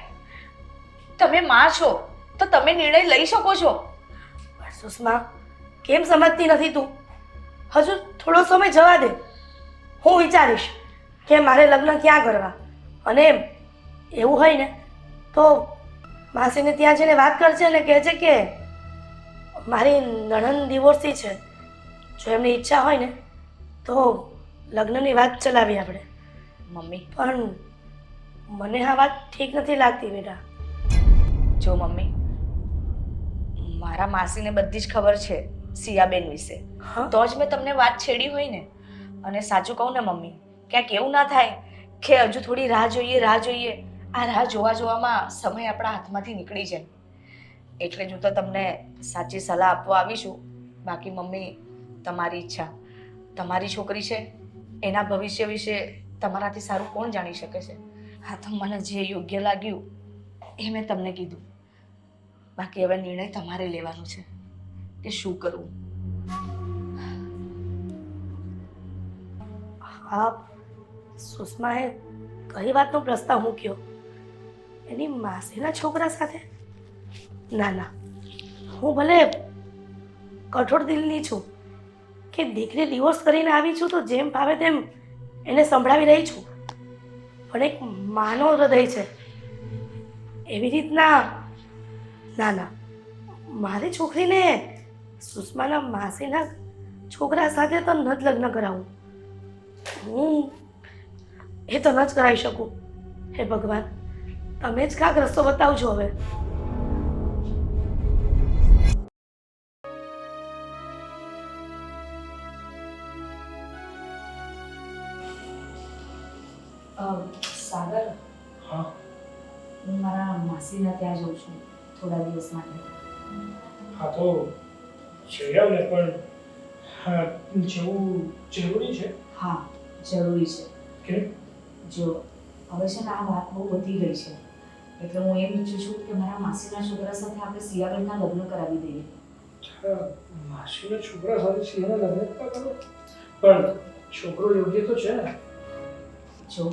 તમે માં છો તો તમે નિર્ણય લઈ શકો છો. પણ સુષ્મા, કેમ સમજતી નથી તું? હજુ થોડો સમય જવા દે, હું વિચારીશ કે મારે લગ્ન ક્યાં કરવા. અને એવું હોય ને તો માસીને ત્યાં જઈને વાત કરજે ને કહેજે કે મારી નણંદ ડિવોર્સી છે. જો એમની ઈચ્છા હોય ને તો લગ્નની વાત ચલાવી આપણે. મમ્મી પણ મને આ વાત ઠીક નથી લાગતી બેટા. જો મમ્મી, મારા માસીને બધી જ ખબર છે સિયાબેન વિશે, હા? તો જ મેં તમને વાત છેડી હોય ને. અને સાચું કહું ને મમ્મી, ક્યાંક એવું ના થાય કે હજુ થોડી રાહ જોઈએ. આ રાહ જોવામાં સમય આપણા હાથમાંથી નીકળી જાય. એટલે જ હું તો તમને સાચી સલાહ આપવા આવી છું. બાકી મમ્મી, તમારી ઈચ્છા, તમારી છોકરી છે, એના ભવિષ્ય વિશે તમારાથી સારું કોણ જાણી શકે છે? હા, તો મને જે યોગ્ય લાગ્યું એ મેં તમને કીધું. બાકી હવે નિર્ણય તમારે લેવાનો છે કે શું કરવું. હા, સુષ્માએ કઈ વાતનો પ્રસ્તાવ મૂક્યો? એની માસીના છોકરા સાથે? ના ના, હું ભલે કઠોર દિલની છું કે દીકરી ડિવોર્સ કરીને આવી છું તો જેમ ભાવે તેમ એને સંભળાવી રહી છું, પણ એક માનો હૃદય છે એવી રીતના ના ના, મારી છોકરીને સુષ્માના માસીના છોકરા સાથે તો ન જ લગ્ન કરાવું. હું એ તો ન જ કરાવી શકું. હે ભગવાન, તમે જ કાંઈક રસ્તો બતાવજો હવે. સાગર, હા હું મારા માસીના ત્યાં જઉં છું થોડા દિવસ માટે. હા તો જઈ આવ ને, પણ હા જવું જરૂરી છે. હા, જરૂરી છે. કે જો હવે છે ને આ વાત બહુ વધી ગઈ છે, એટલે હું એમ ઈચ્છું છું કે મારા માસીના છોકરા સાથે આપણે સિયાબેનના લગ્ન કરાવી દઈએ. માસીના છોકરા સાથે સિંહના લગ્ન કરો, પણ છોકરો યોગ્ય તો છે ને? જો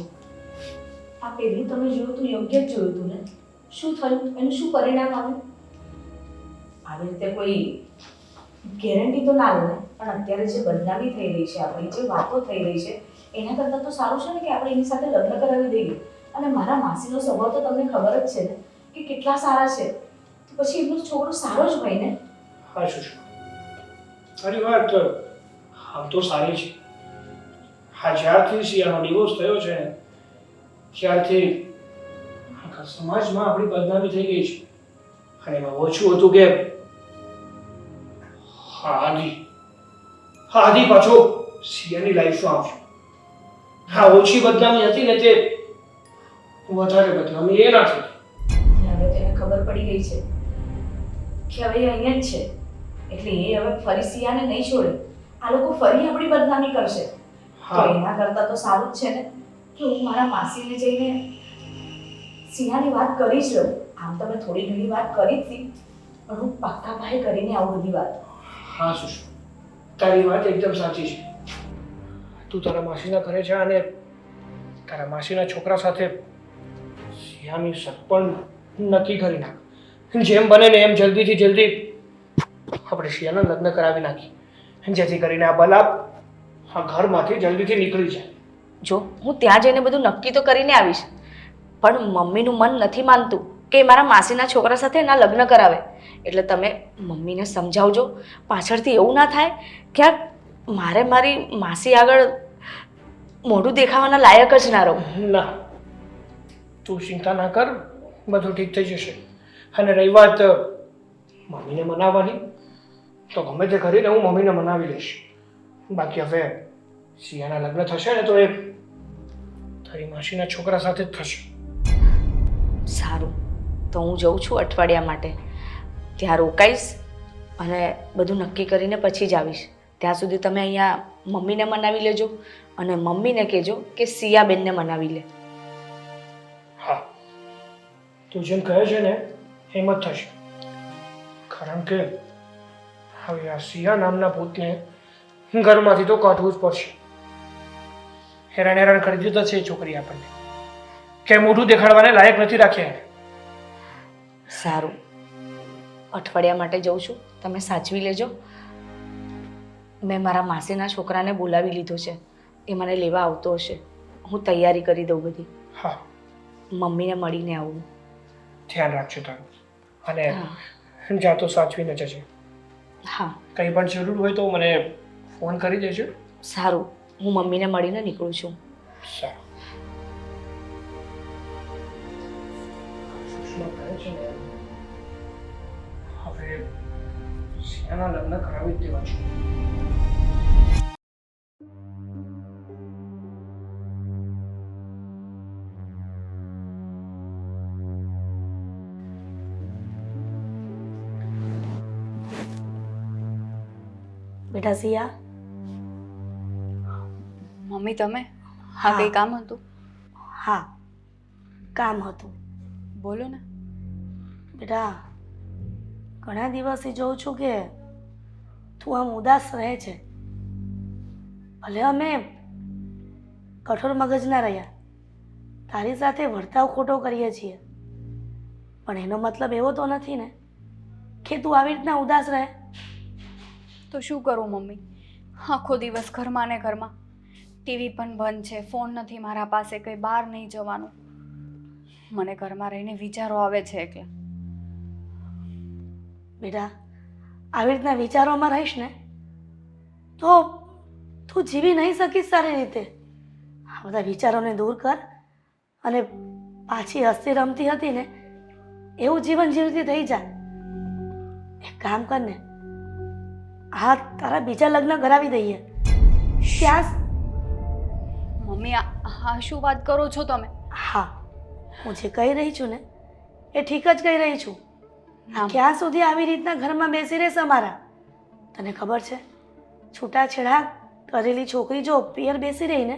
આ પહેલું તમે જોયું તું યોગ્ય જ જોયું તું ને? શું થયું? એનું શું પરિણામ આવ્યું? આવી રીતે કોઈ ગેરંટી તો ના લે ને, પણ અત્યારે જે બદનામી થઈ રહી છે, આપણી જે વાતો થઈ રહી છે, એના કરતાં તો સારું છે ને કે આપણે એની સાથે લગ્ન કરાવી દઈએ. અને મારા માસીનો સ્વભાવ તો તમને ખબર જ છે ને કે કેટલા સારા છે, તો પછી એમનો છોકરો સારો જ હોય ને. હા સુષ્મા, તારી વાત આમ તો સારી છે. હા, જ્યારથી સિયાનો ડિવોર્સ થયો છે ને ત્યારથી આખા સમાજમાં આપણી બદનામી થઈ ગઈ છે. અને એમાં ઓછું હતું કે આદિ પાછો સિયાની લાઈફમાં આવશે. હા, ઓછી બદનામી હતી ને તે વધારે બદનામી એ ના થઈ. અને હવે તેને ખબર પડી ગઈ છે કે હવે એ અહીંયા જ છે, એટલે એ હવે ફરી સિયાને નહીં છોડે. આ લોકો ફરી આપણી બદનામી કરશે. તો એના કરતાં તો સારું જ છે ને કે હું મારા માસીને જઈને સિયાની વાત કરી જ લઉં. આમ તમે થોડી ઘણી વાત કરી જ હતી, પણ હું પાક્કા પાયે કરીને આવું બધી વાત. હા સુષ્મા, તારી વાત એકદમ સાચી છે. તું તારા માસીના ઘરે જા અને તારા માસીના છોકરા સાથે સિયાની સગપણ નક્કી કરી નાખ. જેમ બને ને એમ જલ્દીથી જલ્દી આપણે સિયાના લગ્ન કરાવી નાખી, જેથી કરીને આ બલા આ ઘરમાંથી જલ્દીથી નીકળી જાય. જો હું ત્યાં જઈને બધું નક્કી તો કરીને આવીશ, પણ મમ્મીનું મન નથી માનતું કે મારા માસીના છોકરા સાથે એના લગ્ન કરાવે. એટલે તમે મમ્મીને સમજાવજો, પાછળથી એવું ના થાય કે મારે મારી માસી આગળ મોઢું દેખાવાના લાયક જ ના રહું. ના, તું ચિંતા ના કર, બધું ઠીક થઈ જશે. અને રહી વાત મમ્મીને મનાવવાની, તો ગમે તે કરીને હું મમ્મીને મનાવી લઈશ. બાકી હવે સિયાના લગ્ન થશે ને તો એ તારી માસીના છોકરા સાથે જ થશે. સારું, તો હું જઉં છું અઠવાડિયા માટે. ત્યાં રોકાઈશ અને બધું નક્કી કરીને પછી જ આવીશ. ત્યાં સુધી તમે અહીંયા મમ્મીને મનાવી લેજો અને મમ્મીને કહેજો કે સિયાબેનને મનાવી લે. હા, તું જેમ કહે છે ને એમ જ થશે. કારણ કે હવે આ સિયા નામના ભૂતને ઘરમાંથી તો કાઢવું જ પડશે. હેરાન કરી દીધા છે એ છોકરી આપણને, કે મોઢું દેખાડવાને લાયક નથી રાખ્યા એને. સારું, અઠવાડિયા માટે જઉં છું, તમે સાચવી લેજો. મેં મારા માસીના છોકરાને બોલાવી લીધો છે, એ મને લેવા આવતો હશે. હું તૈયારી કરી દઉં બધી. હા, મમ્મીને મળીને આવું. ધ્યાન રાખજો તારું, અને જાતો સાચવીને જજે. હા, કંઈ પણ જરૂર હોય તો મને ફોન કરી દેજો. સારું, હું મમ્મીને મળીને નીકળું છું. સારું. સુષ્મા કહે છે ને હવે સિયાના લગ્ન કરાવી જ દેવા છે. બેટા સિયા. મમ્મી તમે? હા, કંઈ કામ હતું? હા, કામ હતું. બોલો ને. બેટા, ઘણા દિવસથી જોઉં છું કે તું આમ ઉદાસ રહે છે. ભલે અમે કઠોર મગજના રહ્યા, તારી સાથે વર્તાવ ખોટો કરીએ છીએ, પણ એનો મતલબ એવો તો નથી ને કે તું આવી રીતના ઉદાસ રહે. તો શું કરું મમ્મી, આખો દિવસ ઘરમાં ને ઘરમાં. ટીવી પણ બંધ છે, ફોન નથી મારા પાસે, કંઈ બહાર નહીં જવાનું. મને ઘરમાં રહીને વિચારો આવે છે એટલે. બેટા, આવી રીતના વિચારોમાં રહીશ ને તો તું જીવી નહીં શકીશ સારી રીતે. આ બધા વિચારોને દૂર કર અને પાછી હસતી રમતી હતી ને એવું જીવન જીવતી થઈ જા. એક કામ કર ને, હા, તારા બીજા લગ્ન કરાવી દઈએ. ત્યાં મમ્મી આ શું વાત કરો છો તમે? હા, હું જે કહી રહી છું ને એ ઠીક જ કહી રહી છું. ક્યાં સુધી આવી રીતના ઘરમાં બેસી રહેશે અમારા? તને ખબર છે, છૂટાછેડા કરેલી છોકરી જો પિયર બેસી રહી ને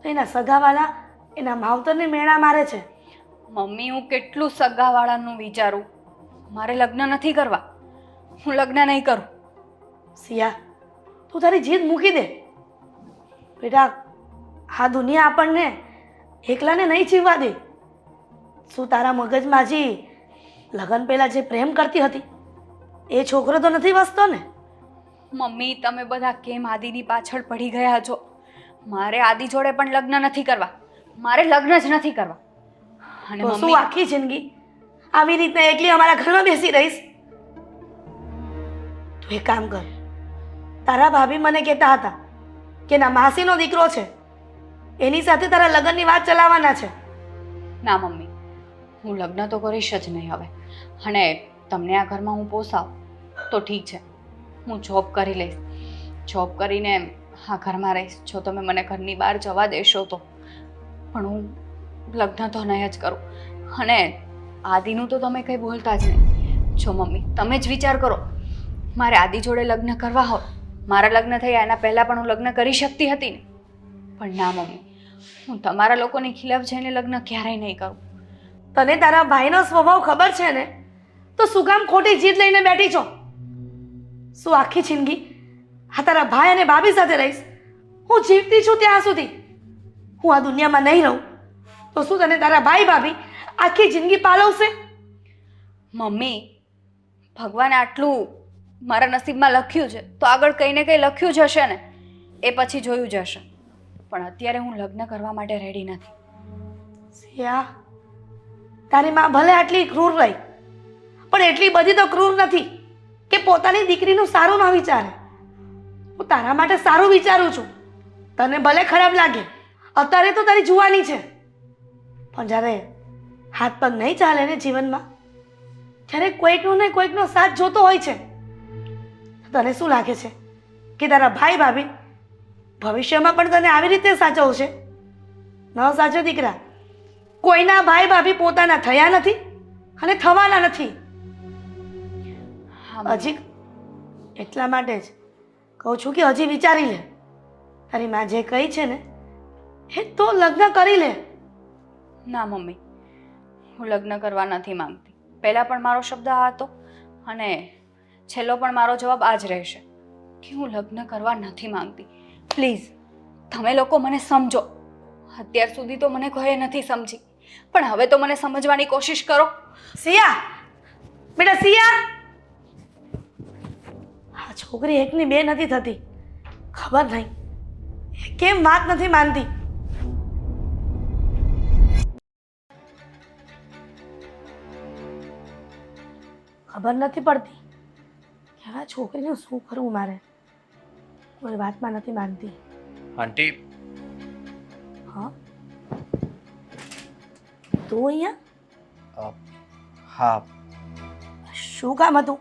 તો એના સગાવાલા એના માવતરને મેણા મારે છે. મમ્મી, હું કેટલું સગાવાળાનું વિચારું, મારે લગ્ન નથી કરવા. હું લગ્ન નહીં કરું. સિયા, તું તારી જીદ મૂકી દે. બેટા, આ દુનિયા આપણને એકલાને નહીં જીવવા દે. શું તારા મગજમાં હજી લગ્ન પહેલા જે પ્રેમ કરતી હતી એ છોકરો તો નથી વસતો ને? મમ્મી તમે બધા કેમ આદિની પાછળ પડી ગયા છો? મારે આદિ જોડે પણ લગ્ન નથી કરવા, મારે લગ્ન જ નથી કરવા. અને તો શું મમ્મી આખી જિંદગી આવી રીતના એકલી અમારા ઘરમાં બેસી રહીશ? તું એક કામ કર, તારા ભાભી મને કહેતા હતા કે ના માસીનો દીકરો છે, એની સાથે તારા લગ્નની વાત ચલાવવાના છે. ના મમ્મી, હું લગ્ન તો કરીશ જ નહીં હવે. અને તમને આ ઘરમાં હું પોસાવ તો ઠીક છે, હું જોબ કરી લઈશ. જોબ કરીને આ ઘરમાં રહીશ. જો તમે મને ઘરની બહાર જવા દેશો તો, પણ હું લગ્ન તો નહીં જ કરું. અને આદિનું તો તમે કંઈ બોલતા જ નહીં. જો મમ્મી તમે જ વિચાર કરો, મારે આદિ જોડે લગ્ન કરવા હોય, મારા લગ્ન થયા એના પહેલાં પણ હું લગ્ન કરી શકતી હતી ને. પણ ના મમ્મી, હું તમારા લોકોની ખિલાફ જઈને લગ્ન ક્યારેય નહીં કરું. તને તારા ભાઈનો સ્વભાવ ખબર છે ને, તો શું કામ ખોટી જીદ લઈને બેઠી છો? શું આખી જિંદગી આ તારા ભાઈ અને ભાભી સાથે રહીશ? હું જીવતી છું ત્યાં સુધી. હું આ દુનિયામાં નહીં રહું તો શું તને તારા ભાઈ ભાભી આખી જિંદગી પાલવશે? મમ્મી, ભગવાને આટલું મારા નસીબમાં લખ્યું છે તો આગળ કંઈ ને કંઈ લખ્યું જ હશે ને, એ પછી જોયું જશે. પણ અત્યારે હું લગ્ન કરવા માટે રેડી નથી. સિયા, તારી માં ભલે આટલી ક્રૂર રહી, પણ એટલી બધી તો ક્રૂર નથી કે પોતાની દીકરીનું સારું ના વિચારે. હું તારા માટે સારું વિચારું છું. તને ભલે ખરાબ લાગે, અત્યારે તો તારી જુવાની છે, પણ જ્યારે હાથ પગ નહીં ચાલે ને જીવનમાં, જ્યારે કોઈકનો ને કોઈકનો સાથ જોતો હોય છે, તને શું લાગે છે કે તારા ભાઈ ભાભી ભવિષ્યમાં પણ તને આવી રીતે સાચવશે? ન સાચો દીકરા. કોઈના ભાઈ ભાભી પોતાના થયા નથી અને થવાના નથી. હા મમ્મી. હજી એટલા માટે જ કહું છું કે હજી વિચારી લે. તારી માં જે કહી છે ને એ તો લગ્ન કરી લે. ના મમ્મી, હું લગ્ન કરવા નથી માંગતી. પહેલાં પણ મારો શબ્દ આ હતો અને છેલ્લો પણ મારો જવાબ આ જ રહેશે કે હું લગ્ન કરવા નથી માંગતી. પ્લીઝ તમે લોકો મને સમજો. અત્યાર સુધી તો મને કોઈ નથી સમજી, પણ હવે તો મને સમજવાની કોશિશ કરો. સિયા, બેટા સિયા, આ છોકરી એકની બે નથી થતી. ખબર નહીં એ કેમ વાત નથી માનતી. ખબર નથી પડતી કે આ છોકરીનું શું કરવું મારે. કોઈ વાતમાં નથી માનતી. આંટી, હા, તું અહીંયા હા, શું કામ હતું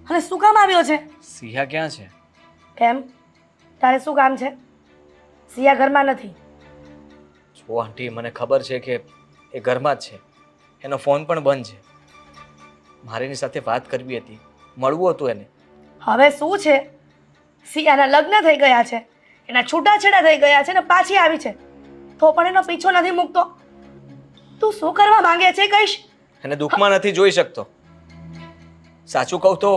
અને શું કામ આવ્યો છે? સિયા ક્યાં છે? કેમ, તારે શું કામ છે? સિયા ઘરમાં નથી. જો આંટી, મને ખબર છે કે એ ઘરમાં જ છે. એનો ફોન પણ બંધ છે. મારે એની સાથે વાત કરવી હતી, મળવું હતું એને. હવે શું છે? સિયાના લગ્ન થઈ ગયા છે, એના છૂટાછેડા થઈ ગયા છે ને પાછી આવી છે, તો પણ એનો પીછો નથી મૂકતો. તું શું કરવા માંગે છે કહીશ? એને દુઃખમાં નથી જોઈ શકતો. સાચું કહું તો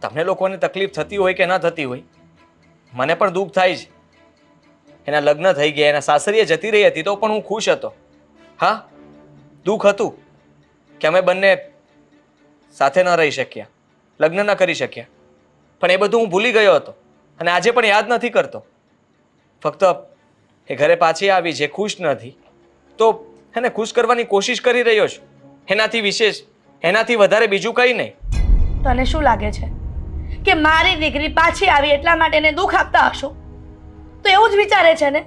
તમને લોકોને તકલીફ થતી હોય કે ના થતી હોય, મને પણ દુઃખ થાય છે. એના લગ્ન થઈ ગયા, એના સાસરીએ જતી રહી હતી તો પણ હું ખુશ હતો. હા, દુઃખ હતું કે અમે બંને સાથે ન રહી શક્યા, લગ્ન ન કરી શક્યા. પણ એ બધું હું ભૂલી ગયો હતો અને આજે પણ યાદ નથી કરતો. ફક્ત એ ઘરે પાછી આવી છે, ખુશ નથી, તો એને ખુશ કરવાની કોશિશ કરી રહ્યો છું. એનાથી વિશેષ, એનાથી વધારે બીજું કંઈ નહીં. તને શું લાગે છે કે મારી દીકરી પાછી આવી એટલા માટે એને દુઃખ આપતા હશો? તો એવું જ વિચારે છે ને?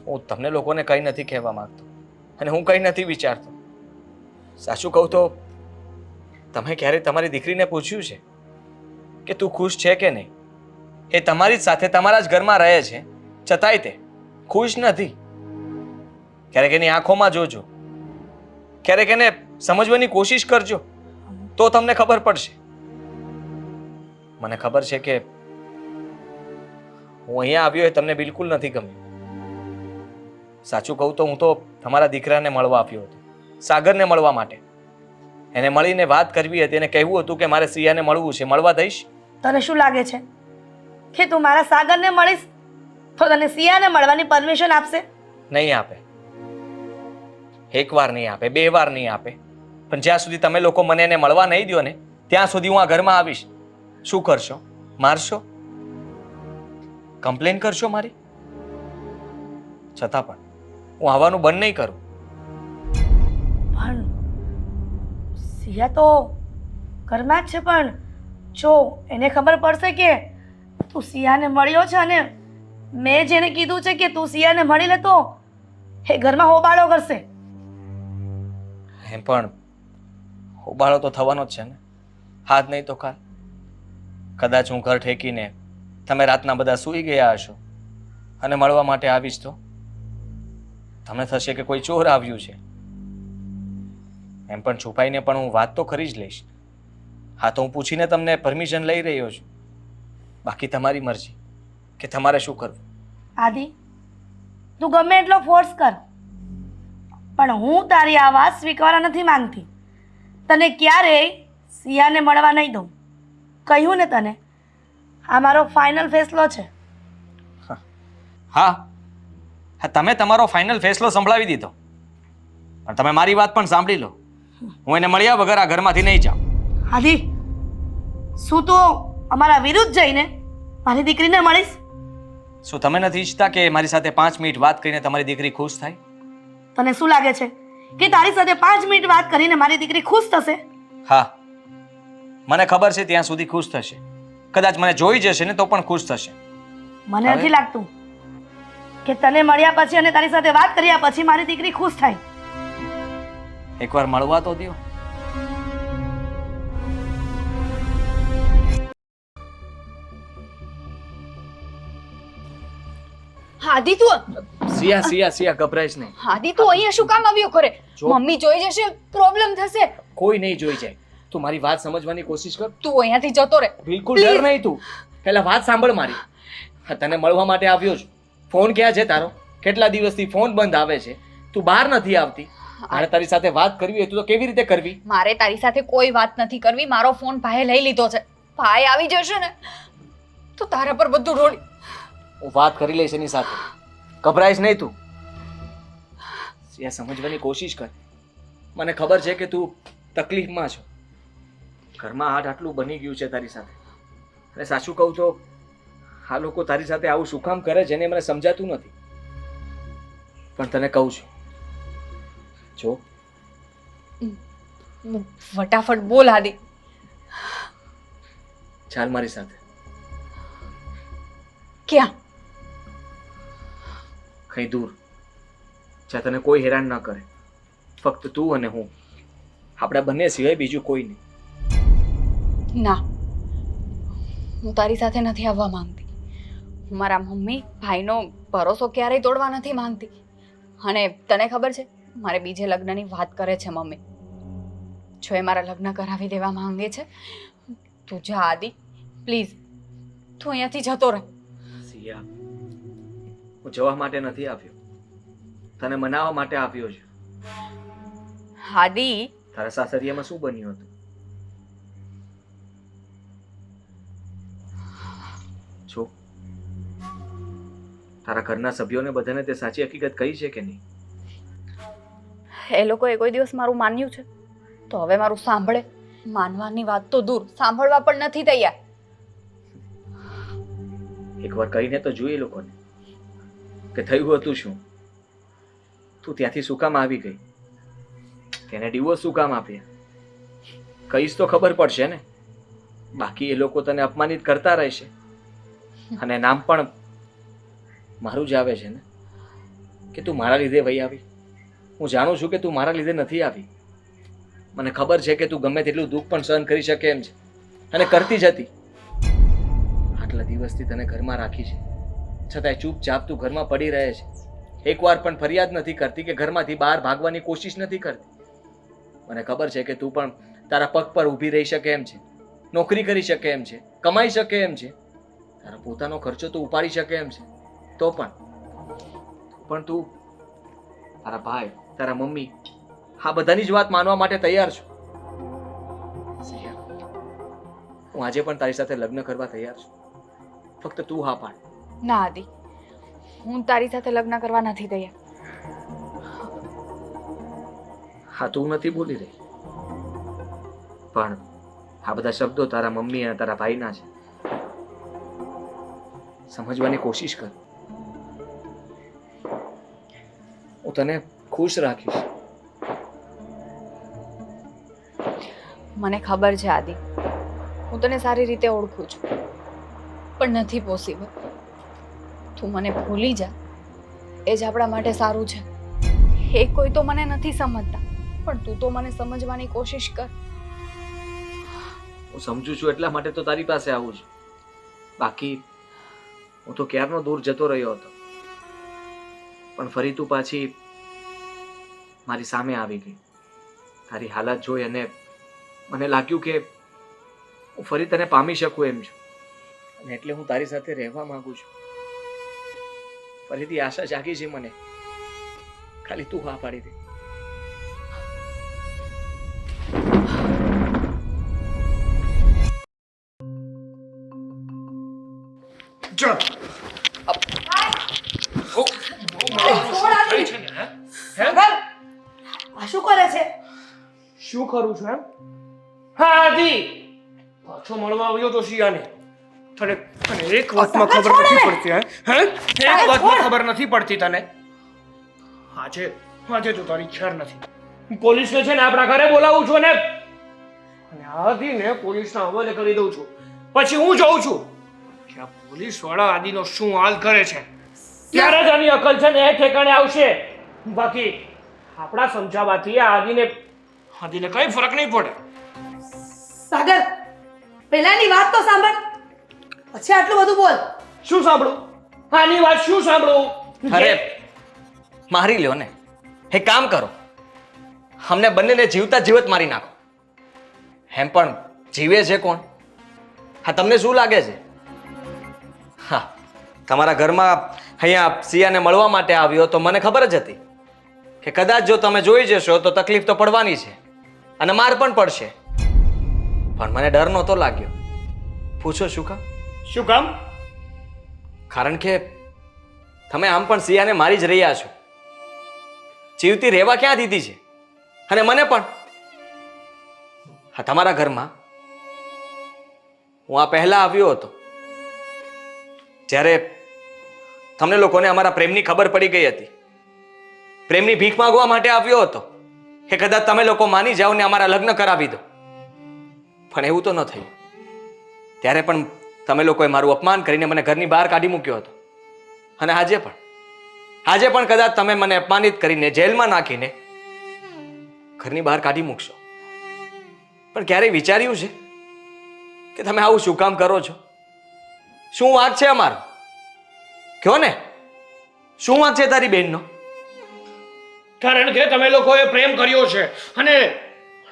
હું તમને લોકોને કંઈ નથી કહેવા માંગતો અને હું કંઈ નથી વિચારતો. સાચું કહું તો તમે ક્યારે તમારી દીકરીને પૂછ્યું છે કે તું ખુશ છે કે નહીં? એ તમારી જ સાથે તમારા જ ઘરમાં રહે છે, છતાંય તે ખુશ નથી. ક્યારેક એની આંખોમાં જોજો, ક્યારેક એને સમજવાની કોશિશ કરજો, તો તમને ખબર પડશે. મને ખબર છે કે હું અહીંયા આવ્યો એ તમને બિલકુલ નથી ગમ્યું. સાચું કહું તો હું તો તમારા દીકરાને મળવા આવ્યો હતો, સાગરને મળવા માટે. એને મળીને વાત કરવી હતી, એને કહેવું હતું કે મારે સિયાને મળવું છે. મળવા દઈશ? તને શું લાગે છે કે તું મારા સાગરને મળીશ તો તને સિયાને મળવાની પરમિશન આપશે? નહીં આપે. એકવાર નહીં આપે, 2 વાર નહીં આપે, પણ જ્યાં સુધી તમે લોકો મને એને મળવા નહીં દો ને ત્યાં સુધી હું આ ઘરમાં આવીશ. શું કરશો? મારશો? કમ્પ્લેન કરશો મારી? છતાં પણ હું આવવાનું બંધ નહીં કરું. પણ સિયા તો ઘરમાં જ છે, પણ જો એને ખબર પડશે કે તું સિયાને મળ્યો છે અને મેં જેને કીધું છે કે તું સિયાને મળી લે તો એ ઘરમાં હોબાળો કરશે. એમ પણ હોબાળો તો થવાનો જ છે ને, હાથ નહીં તો કાલ. કદાચ હું ઘર ઠેકીને તમે રાતના બધા સૂઈ ગયા હશો અને મળવા માટે આવીશ તો તમને થશે કે કોઈ ચોર આવ્યું છે. એમ પણ છુપાઈને પણ હું વાત તો કરી જ લઈશ. હા, તો હું પૂછીને તમને પરમિશન લઈ રહ્યો છું. બાકી તમારી મરજી કે તમારે શું કરવું. આદિ, તું ગમે એટલો ફોર્સ કર, પણ હું તારી આ વાત સ્વીકારવા નથી માંગતી. તને ક્યારેય સિયાને મળવા નહીં દઉં. કહ્યું ને તને, આ મારો ફાઇનલ ફેસલો છે. હા, તમે તમારો ફાઇનલ ફેસલો સંભળાવી દીધો, પણ તમે મારી વાત પણ સાંભળી લો. હું એને મળ્યા વગર આ ઘરમાંથી નહીં જાઉં. આદિ, શું તું અમારા વિરુદ્ધ જઈને મારી દીકરીને મળીશ? શું તમે નથી ઈચ્છતા કે મારી સાથે 5 મિનિટ વાત કરીને તમારી દીકરી ખુશ થાય? તને શું લાગે છે કે તારી સાથે 5 મિનિટ વાત કરીને મારી દીકરી ખુશ થશે? હા, મને ખબર છે ત્યાં સુધી ખુશ થશે. કદાચ મને જોઈ જશે ને તો પણ ખુશ થશે. મને નથી લાગતું કે તને મળ્યા પછી અને તારી સાથે વાત કર્યા પછી મારી દીકરી ખુશ થાય. એકવાર મળવા તો દો. આદિ તું સિયા સિયા સિયા, ગભરાઈશ નહીં. આદિ તું અહીંયા શું કામ આવ્યો કરે? જો. મમ્મી જોઈ જશે, પ્રોબ્લેમ થશે. કોઈ નહીં જોઈ જાય. તું મારી વાત સમજવાની કોશિશ કર. તું અહીંયાથી જતો રહે. બિલકુલ ડર નહીં. તું પહેલા વાત સાંભળ મારી. હા, તને મળવા માટે આવ્યો છું. ફોન ક્યાં છે તારો? કેટલા દિવસથી ફોન બંધ આવે છે, તું બહાર નથી આવતી. મારે તારી સાથે વાત કરવી હોય તો કેવી રીતે કરવી? મારે તારી સાથે કોઈ વાત નથી કરવી. મારો ફોન ભાઈએ લઈ લીધો છે. ભાઈ આવી જશે ને તો તારા પર બધું ઢોળી. હું વાત કરી લઈશ એની સાથે. ગભરાઈશ નહીં તું. સિયા, સમજવાની કોશિશ કર. મને ખબર છે કે તું તકલીફમાં છો. ઘરમાં આટલું બની ગયું છે તારી સાથે. અને સાચું કહું તો આ લોકો તારી સાથે આવું શું કામ કરે છે એને મને સમજાતું નથી. પણ તને કહું છું, જો ફટાફટ બોલ આદિ. ચાલ મારી સાથે. ક્યાં? કઈ દૂર, જ્યાં તને કોઈ હેરાન ના કરે. ફક્ત તું અને હું, આપણા બંને સિવાય બીજું કોઈ નહીં. ના, હું તારી સાથે નથી આવવા માંગતી. હું મારા મમ્મી ભાઈનો ભરોસો ક્યારેય તોડવા નથી માંગતી. અને તને ખબર છે, મારે બીજે લગ્નની વાત કરે છે મમ્મી. જો એ મારા લગ્ન કરાવી દેવા માંગે છે, તું જા આદિ, પ્લીઝ. તું અહીંયાથી જતો રહે. સિયા, હું જવા માટે નથી આવ્યો, તને મનાવવા માટે આવ્યો છું. આદિ, તારા સાસરિયામાં શું બન્યું હતું? જો તારા ઘરના સભ્યોને બધાને તે સાચી હકીકત કહી છે કે નહીં? એ લોકોએ કોઈ દિવસ મારું માન્યું છે તો હવે મારું સાંભળે? માનવાની વાત તો દૂર, સાંભળવા પણ નથી તૈયાર. એકવાર કહીને તો જોઈએ લોકોને કે થયું હતું શું. તું ત્યાંથી શું કામ આવી ગઈ? તેને ડિવોર્સ શું કામ આપ્યા? કહીશ તો ખબર પડશે ને. બાકી એ લોકો તને અપમાનિત કરતા રહેશે અને નામ પણ મારું જ આવે છે ને કે તું મારા લીધે વહી આવી. હું જાણું છું કે તું મારા લીધે નથી આવી. મને ખબર છે કે તું ગમે તેટલું દુઃખ પણ સહન કરી શકે એમ છે અને કરતી જ હતી. આટલા દિવસથી તને ઘરમાં રાખી છે, છતાંય ચૂપચાપ તું ઘરમાં પડી રહે છે. એકવાર પણ ફરિયાદ નથી કરતી કે ઘરમાંથી બહાર ભાગવાની કોશિશ નથી કરતી. મને ખબર છે કે તું પણ તારા પગ પર ઊભી રહી શકે એમ છે, નોકરી કરી શકે એમ છે, કમાઈ શકે એમ છે, તારો પોતાનો ખર્ચો તો ઉપાડી શકે એમ છે. તો પણ તું તારા ભાઈ, તારા મમ્મી, આ બધાની જ વાત માનવા માટે તૈયાર છું. હું આજે પણ તારી સાથે લગ્ન કરવા તૈયાર છું. ફક્ત તું હા પાડ. ના આદિ, હું તારી સાથે લગ્ન કરવા નથી તૈયાર. હા, તું નથી બોલી રહી, પણ આ બધા શબ્દો તારા મમ્મી અને તારા ભાઈના છે. સમજવાની કોશિશ કર. હું તને ખુશ રાખીશ. મને ખબર છે આદિ, હું તને સારી રીતે ઓળખું છું, પણ નથી પોસિબલ. તું મને ભૂલી જા, એ જ આપણા માટે સારું છે. એ કોઈ તો મને નથી સમજતા, પણ તું તો મને સમજવાની કોશિશ કર. હું સમજુ છું એટલા માટે તો તારી પાસે આવું છું. બાકી હું તો ક્યારનો દૂર જતો રહ્યો હતો, પણ ફરી તું પાછી મારી સામે આવી ગઈ. તારી હાલત જોઈ અને મને લાગ્યું કે હું ફરી તને પામી શકું એમ છું, અને એટલે હું તારી સાથે રહેવા માંગુ છું. ફરીથી આશા જાગી છે મને, ખાલી તું હા પાડી દે. ચલ સાગર, આ શું કરે છે? શું કરું છું એમ? હા આદિ, પાછો મળવા આવ્યો તો શિયાને. તને તને એક વાતમાં ખબર નથી પડતી હે? એક વાતમાં ખબર નથી પડતી તને? આજે આજે તો તારી ખેર નથી. પોલીસને છે ને આપણા ઘરે બોલાવું છું ને, અને આદિને પોલીસના હવાલે કરી દઉં છું. પછી હું જોઉં છું કે આ પોલીસ વાળા આદિનો શું હાલ કરે છે. ત્યારે જ આની અકલ છે ને એ ઠેકાણે આવશે. બાકી આપણા સમજાવવાથી આ આદિને કઈ ફરક નહીં પડે. સાગર, પહેલાની વાત તો સાંભળ, પછી આટલું બધું બોલ. શું સાંભળું? આની વાત શું સાંભળું? અરે મારી લ્યો ને, એક કામ કરો, અમને બંનેને જીવતા જીવત મારી નાખો. એમ પણ જીવે છે કોણ? હા, તમને શું લાગે છે? હા, તમારા ઘરમાં અહીંયા સિયાને મળવા માટે આવ્યો તો મને ખબર જ હતી કે કદાચ જો તમે જોઈ જશો તો તકલીફ તો પડવાની છે અને માર પણ પડશે, પણ મને ડર નહોતો લાગ્યો. પૂછો શું કામ? શું કામ? કારણ કે તમે આમ પણ સિયાને મારી જ રહ્યા છો. જીવતી રહેવા ક્યાં દીધી છે? અને મને પણ. હા, તમારા ઘરમાં હું આ પહેલા આવ્યો હતો જ્યારે તમને લોકોને અમારા પ્રેમની ખબર પડી ગઈ હતી. પ્રેમની ભીખ માંગવા માટે આવ્યો હતો કે કદાચ તમે લોકો માની જાઓ ને અમારા લગ્ન કરાવી દો, પણ એવું તો ન થયું. ત્યારે પણ તમે લોકોએ મારું અપમાન કરીને મને ઘરની બહાર કાઢી મૂક્યો હતો, અને આજે પણ કદાચ તમે મને અપમાનિત કરીને જેલમાં નાખીને ઘરની બહાર કાઢી મૂકશો. પણ ક્યારેય વિચાર્યું છે કે તમે આવું શું કામ કરો છો? શું વાંક છે અમારો? કહો ને, શું વાંક છે તારી બેનનો? કારણ કે તમે લોકોએ પ્રેમ કર્યો છે. અને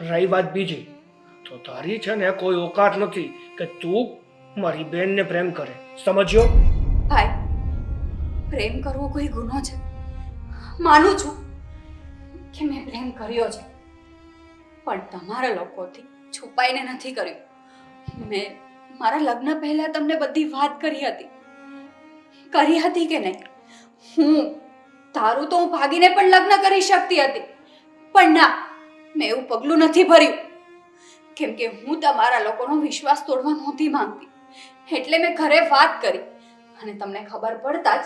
રહી વાત બીજી, તો તારી છે ને કોઈ ઓકાત નથી કે તું મારી બેનને પ્રેમ કરે. સમજ્યો? ભાઈ, પ્રેમ કરવો કોઈ ગુનો છે? માનું છું કે મેં પ્રેમ કર્યો છે, પણ તમારા લોકોથી છુપાઈને નથી કર્યું. મેં મારા લગ્ન પહેલા તમને બધી વાત કરી હતી કે નહીં? હું તારું તો હું ભાગીને પણ લગ્ન કરી શકતી હતી, પણ ના, મેં એવું પગલું નથી ભર્યું, કેમ કે હું તમારા લોકોનો વિશ્વાસ તોડવા નહોતી માંગતી. એટલે મેં ઘરે વાત કરી અને તમને ખબર પડતા જ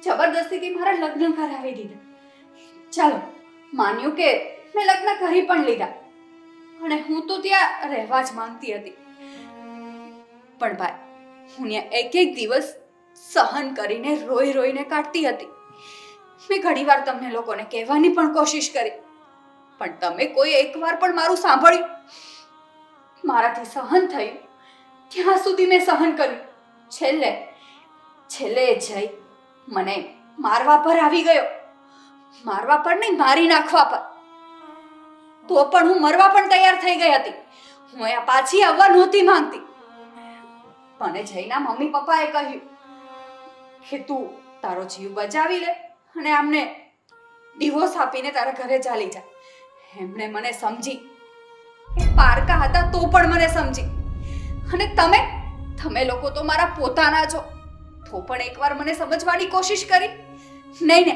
જબરદસ્તીથી મારા લગ્ન કરાવી દીધા. ચાલો, માન્યું કે મેં લગ્ન કરી પણ લીધા, અને હું તો ત્યાં રહેવા જ માંગતી હતી. પણ ભાઈ, હું ત્યાં એક દિવસ સહન કરીને રોઈને કાઢતી હતી. મેં ઘણીવાર તમને લોકોને કહેવાની પણ કોશિશ કરી, પણ તમે કોઈ એકવાર પણ મારું સાંભળ્યું? મારાથી સહન થયું ત્યાં સુધી મેં સહન કર્યું. છેલ્લે જઈ મને મારવા પર આવી ગયો. મારવા પર નહીં, મારી નાખવા પર. તો પણ હું મરવા પણ તૈયાર થઈ ગઈ હતી. હું અહીંયા પાછી આવવા નહોતી માંગતી. મને જઈના મમ્મી પપ્પાએ કહ્યું કે તું તારો જીવ બચાવી લે અને આમને ડિવોર્સ આપીને તારા ઘરે ચાલી જા. એમણે મને સમજી. એ પારકા હતા તો પણ મને સમજી. અને તમે લોકો તો મારા પોતાના છો, તો પણ એકવાર મને સમજવાની કોશિશ કરી નહીં ને?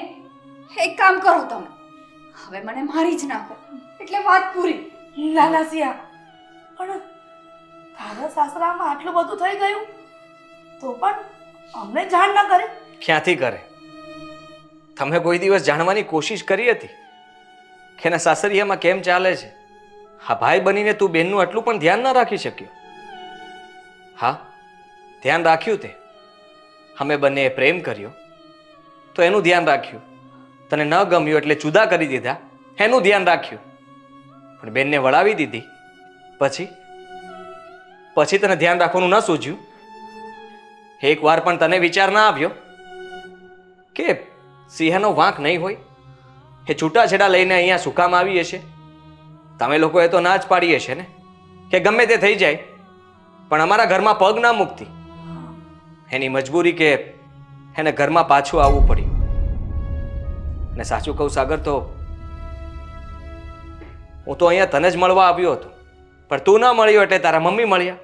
એક કામ કરો તમે, હવે મને મારી જ નાખો એટલે વાત પૂરી. ના ના સિયા, પણ તારા સાસરામાં આટલું બધું થઈ ગયું તો પણ અમને જાણ ના કરે. ક્યાંથી કરે? તમે કોઈ દિવસ જાણવાની કોશિશ કરી હતી કે એના સાસરિયામાં કેમ ચાલે છે? હા, ભાઈ બનીને તું બેનનું આટલું પણ ધ્યાન ના રાખી શક્યો? હા, ધ્યાન રાખ્યું તે. અમે બંનેએ પ્રેમ કર્યો તો એનું ધ્યાન રાખ્યું. તને ન ગમ્યું એટલે જુદા કરી દીધા, એનું ધ્યાન રાખ્યું. પણ બેનને વળાવી દીધી પછી તને ધ્યાન રાખવાનું ન સૂઝ્યું? એક વાર પણ તને વિચાર ના આવ્યો કે સિંહનો વાંક નહીં હોય? એ છૂટાછેડા લઈને અહીંયા શું કામ આવી હશે? તમે લોકોએ તો ના જ પાડી હશે ને કે ગમે તે થઈ જાય પણ અમારા ઘરમાં પગ ના મૂકતી. એની મજબૂરી કે એને ઘરમાં પાછું આવવું પડ્યું. અને સાચું કહું સાગર, તો હું તો અહીંયા તને જ મળવા આવ્યો હતો, પણ તું ના મળ્યો એટલે તારા મમ્મી મળ્યા.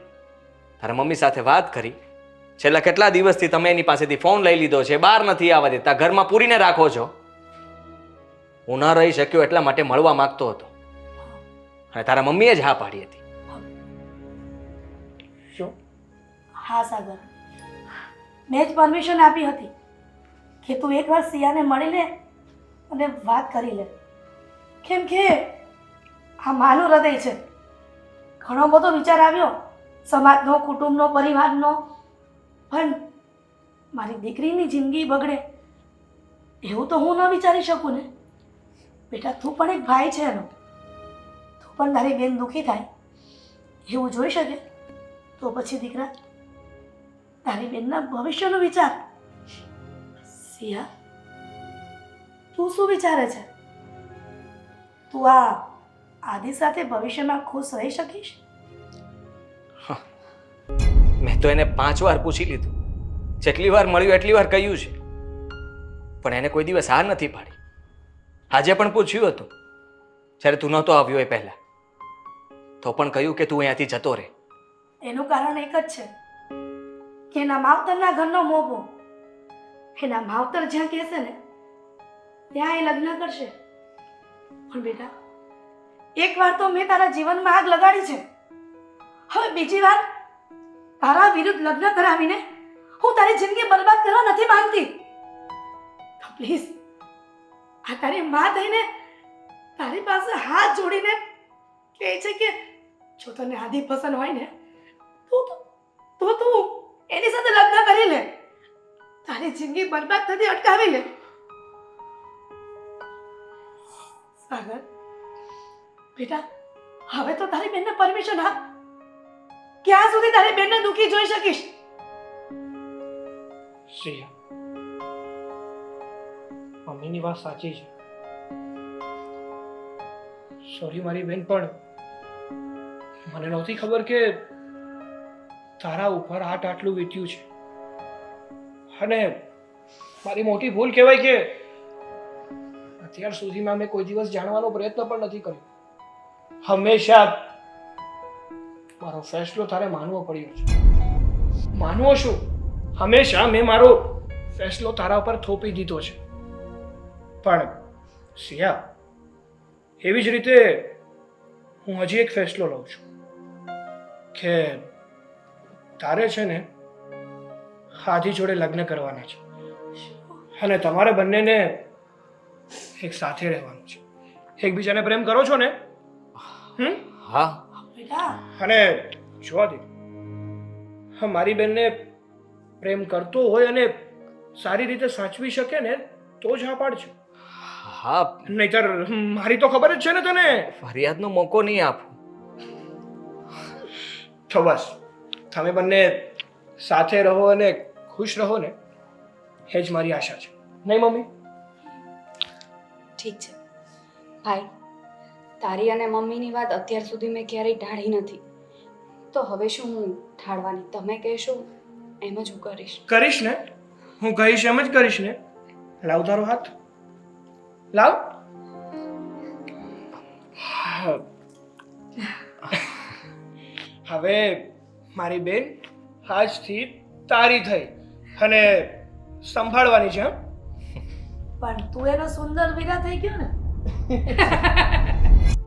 તારા મમ્મી સાથે વાત કરી. છેલ્લા કેટલા દિવસથી તમે એની પાસેથી ફોન લઈ લીધો છે, બહાર નથી આવવા દેતા, ઘરમાં પૂરીને રાખો છો. હું ન રહી શક્યો એટલા માટે મળવા માંગતો હતો અને તારા મમ્મીએ જ હા પાડી હતી. શું? હા સાગર, મેં જ પરમિશન આપી હતી કે તું એકવાર સિયાને મળી લે અને વાત કરી લે, કેમ કે આ માનું હૃદય છે. ઘણો બધો વિચાર આવ્યો સમાજનો, કુટુંબનો, પરિવારનો, પણ મારી દીકરીની જિંદગી બગડે એવું તો હું ન વિચારી શકું ને. બેટા, તું પણ એક ભાઈ છે એનો, તું પણ તારી બેન દુઃખી થાય એવું જોઈ શકે તો પછી દીકરા તારી બેનના ભવિષ્યનું વિચાર. સિયા, તું શું વિચારે છે? તું આ આદિ સાથે ભવિષ્યમાં ખુશ રહી શકીશ? મેં તો એને 5 વાર પૂછી લીધું, જેટલી વાર મળ્યું એટલી વાર કહ્યું છે, પણ એને કોઈ દિવસ હા નથી પાડી. આજે પણ પૂછ્યું હતું જ્યારે તું નહોતો આવ્યો એ પહેલા, તો પણ કહ્યું કે તું અહીંયાથી જતો રહે. એનું કારણ એક જ છે કે એના માવતરના ઘરનો મોભો. એના માવતર જ્યાં કહેશે ને ત્યાં એ લગ્ન કરશે. પણ બેટા, એકવાર તો મેં તારા જીવનમાં આગ લગાડી છે, હવે બીજી વાર તારા વિરુદ્ધ લગ્ન કરાવીને હું તારી જિંદગી બરબાદ કરવા નથી માંગતી. તો પ્લીઝ આ તારી માં થઈને તારી પાસે હાથ જોડીને કહે છે કે જો તને આદિ પસંદ હોય ને તો તું એની સાથે લગ્ન કરી લે, તારી જિંદગી બરબાદ થતી અટકાવી લે. સાગર બેટા, હવે તો તારી બેનને પરમિશન આપ. ક્યાં સુધી તારી બેનને દુઃખી જોઈ શકીશ? સિયા, મમ્મીની વાત સાચી છે. સોરી મારી બેન, પણ મને નહોતી ખબર કે તારા ઉપર આટલું વીત્યું છે. અને મારી મોટી ભૂલ કહેવાય કે અત્યાર સુધીમાં મેં કોઈ દિવસ જાણવાનો પ્રયત્ન પણ નથી કર્યો. હંમેશા મારો ફેસલો તારે માનવો પડ્યો છે. માનવો શું, હંમેશા મેં મારો ફેસલો તારા ઉપર થોપી દીધો છે. પણ સિયા, એવી જ રીતે હું હજી એક ફેસલો લઉં છું કે તારે છે ને આદિ જોડે લગ્ન કરવાના છે અને તમારે બંનેને એક સાથે રહેવાનું છે. એકબીજાને પ્રેમ કરો છો ને? હા. બેટા, અને જોવા દે, મારી બેનને પ્રેમ કરતો હોય અને સારી રીતે સાચવી શકે ને તો જ હા પાડજો. હા, નહીતર મારી તો ખબર જ છે ને તને. ફરિયાદનો મોકો નહીં આપું. તો બસ તમે બંને સાથે રહો અને ખુશ રહો ને, એ જ મારી આશા છે. નહીં મમ્મી? ઠીક છે ભાઈ, તારી અને મમ્મીની વાત અત્યાર સુધી મેં ક્યારેય ટાળી નથી, તો હવે શું હું ટાળવાની? તમે કહેશો એમ જ હું કરીશ. કરીશ ને, હું કહીશ એમ જ કરીશ ને. લાવ તારો હાથ, લાવ. હવે મારી બેન આજથી તારી થઈ અને સંભાળવાની છે. પણ તું એનો સુંદર વીરા થઈ ગયો ને.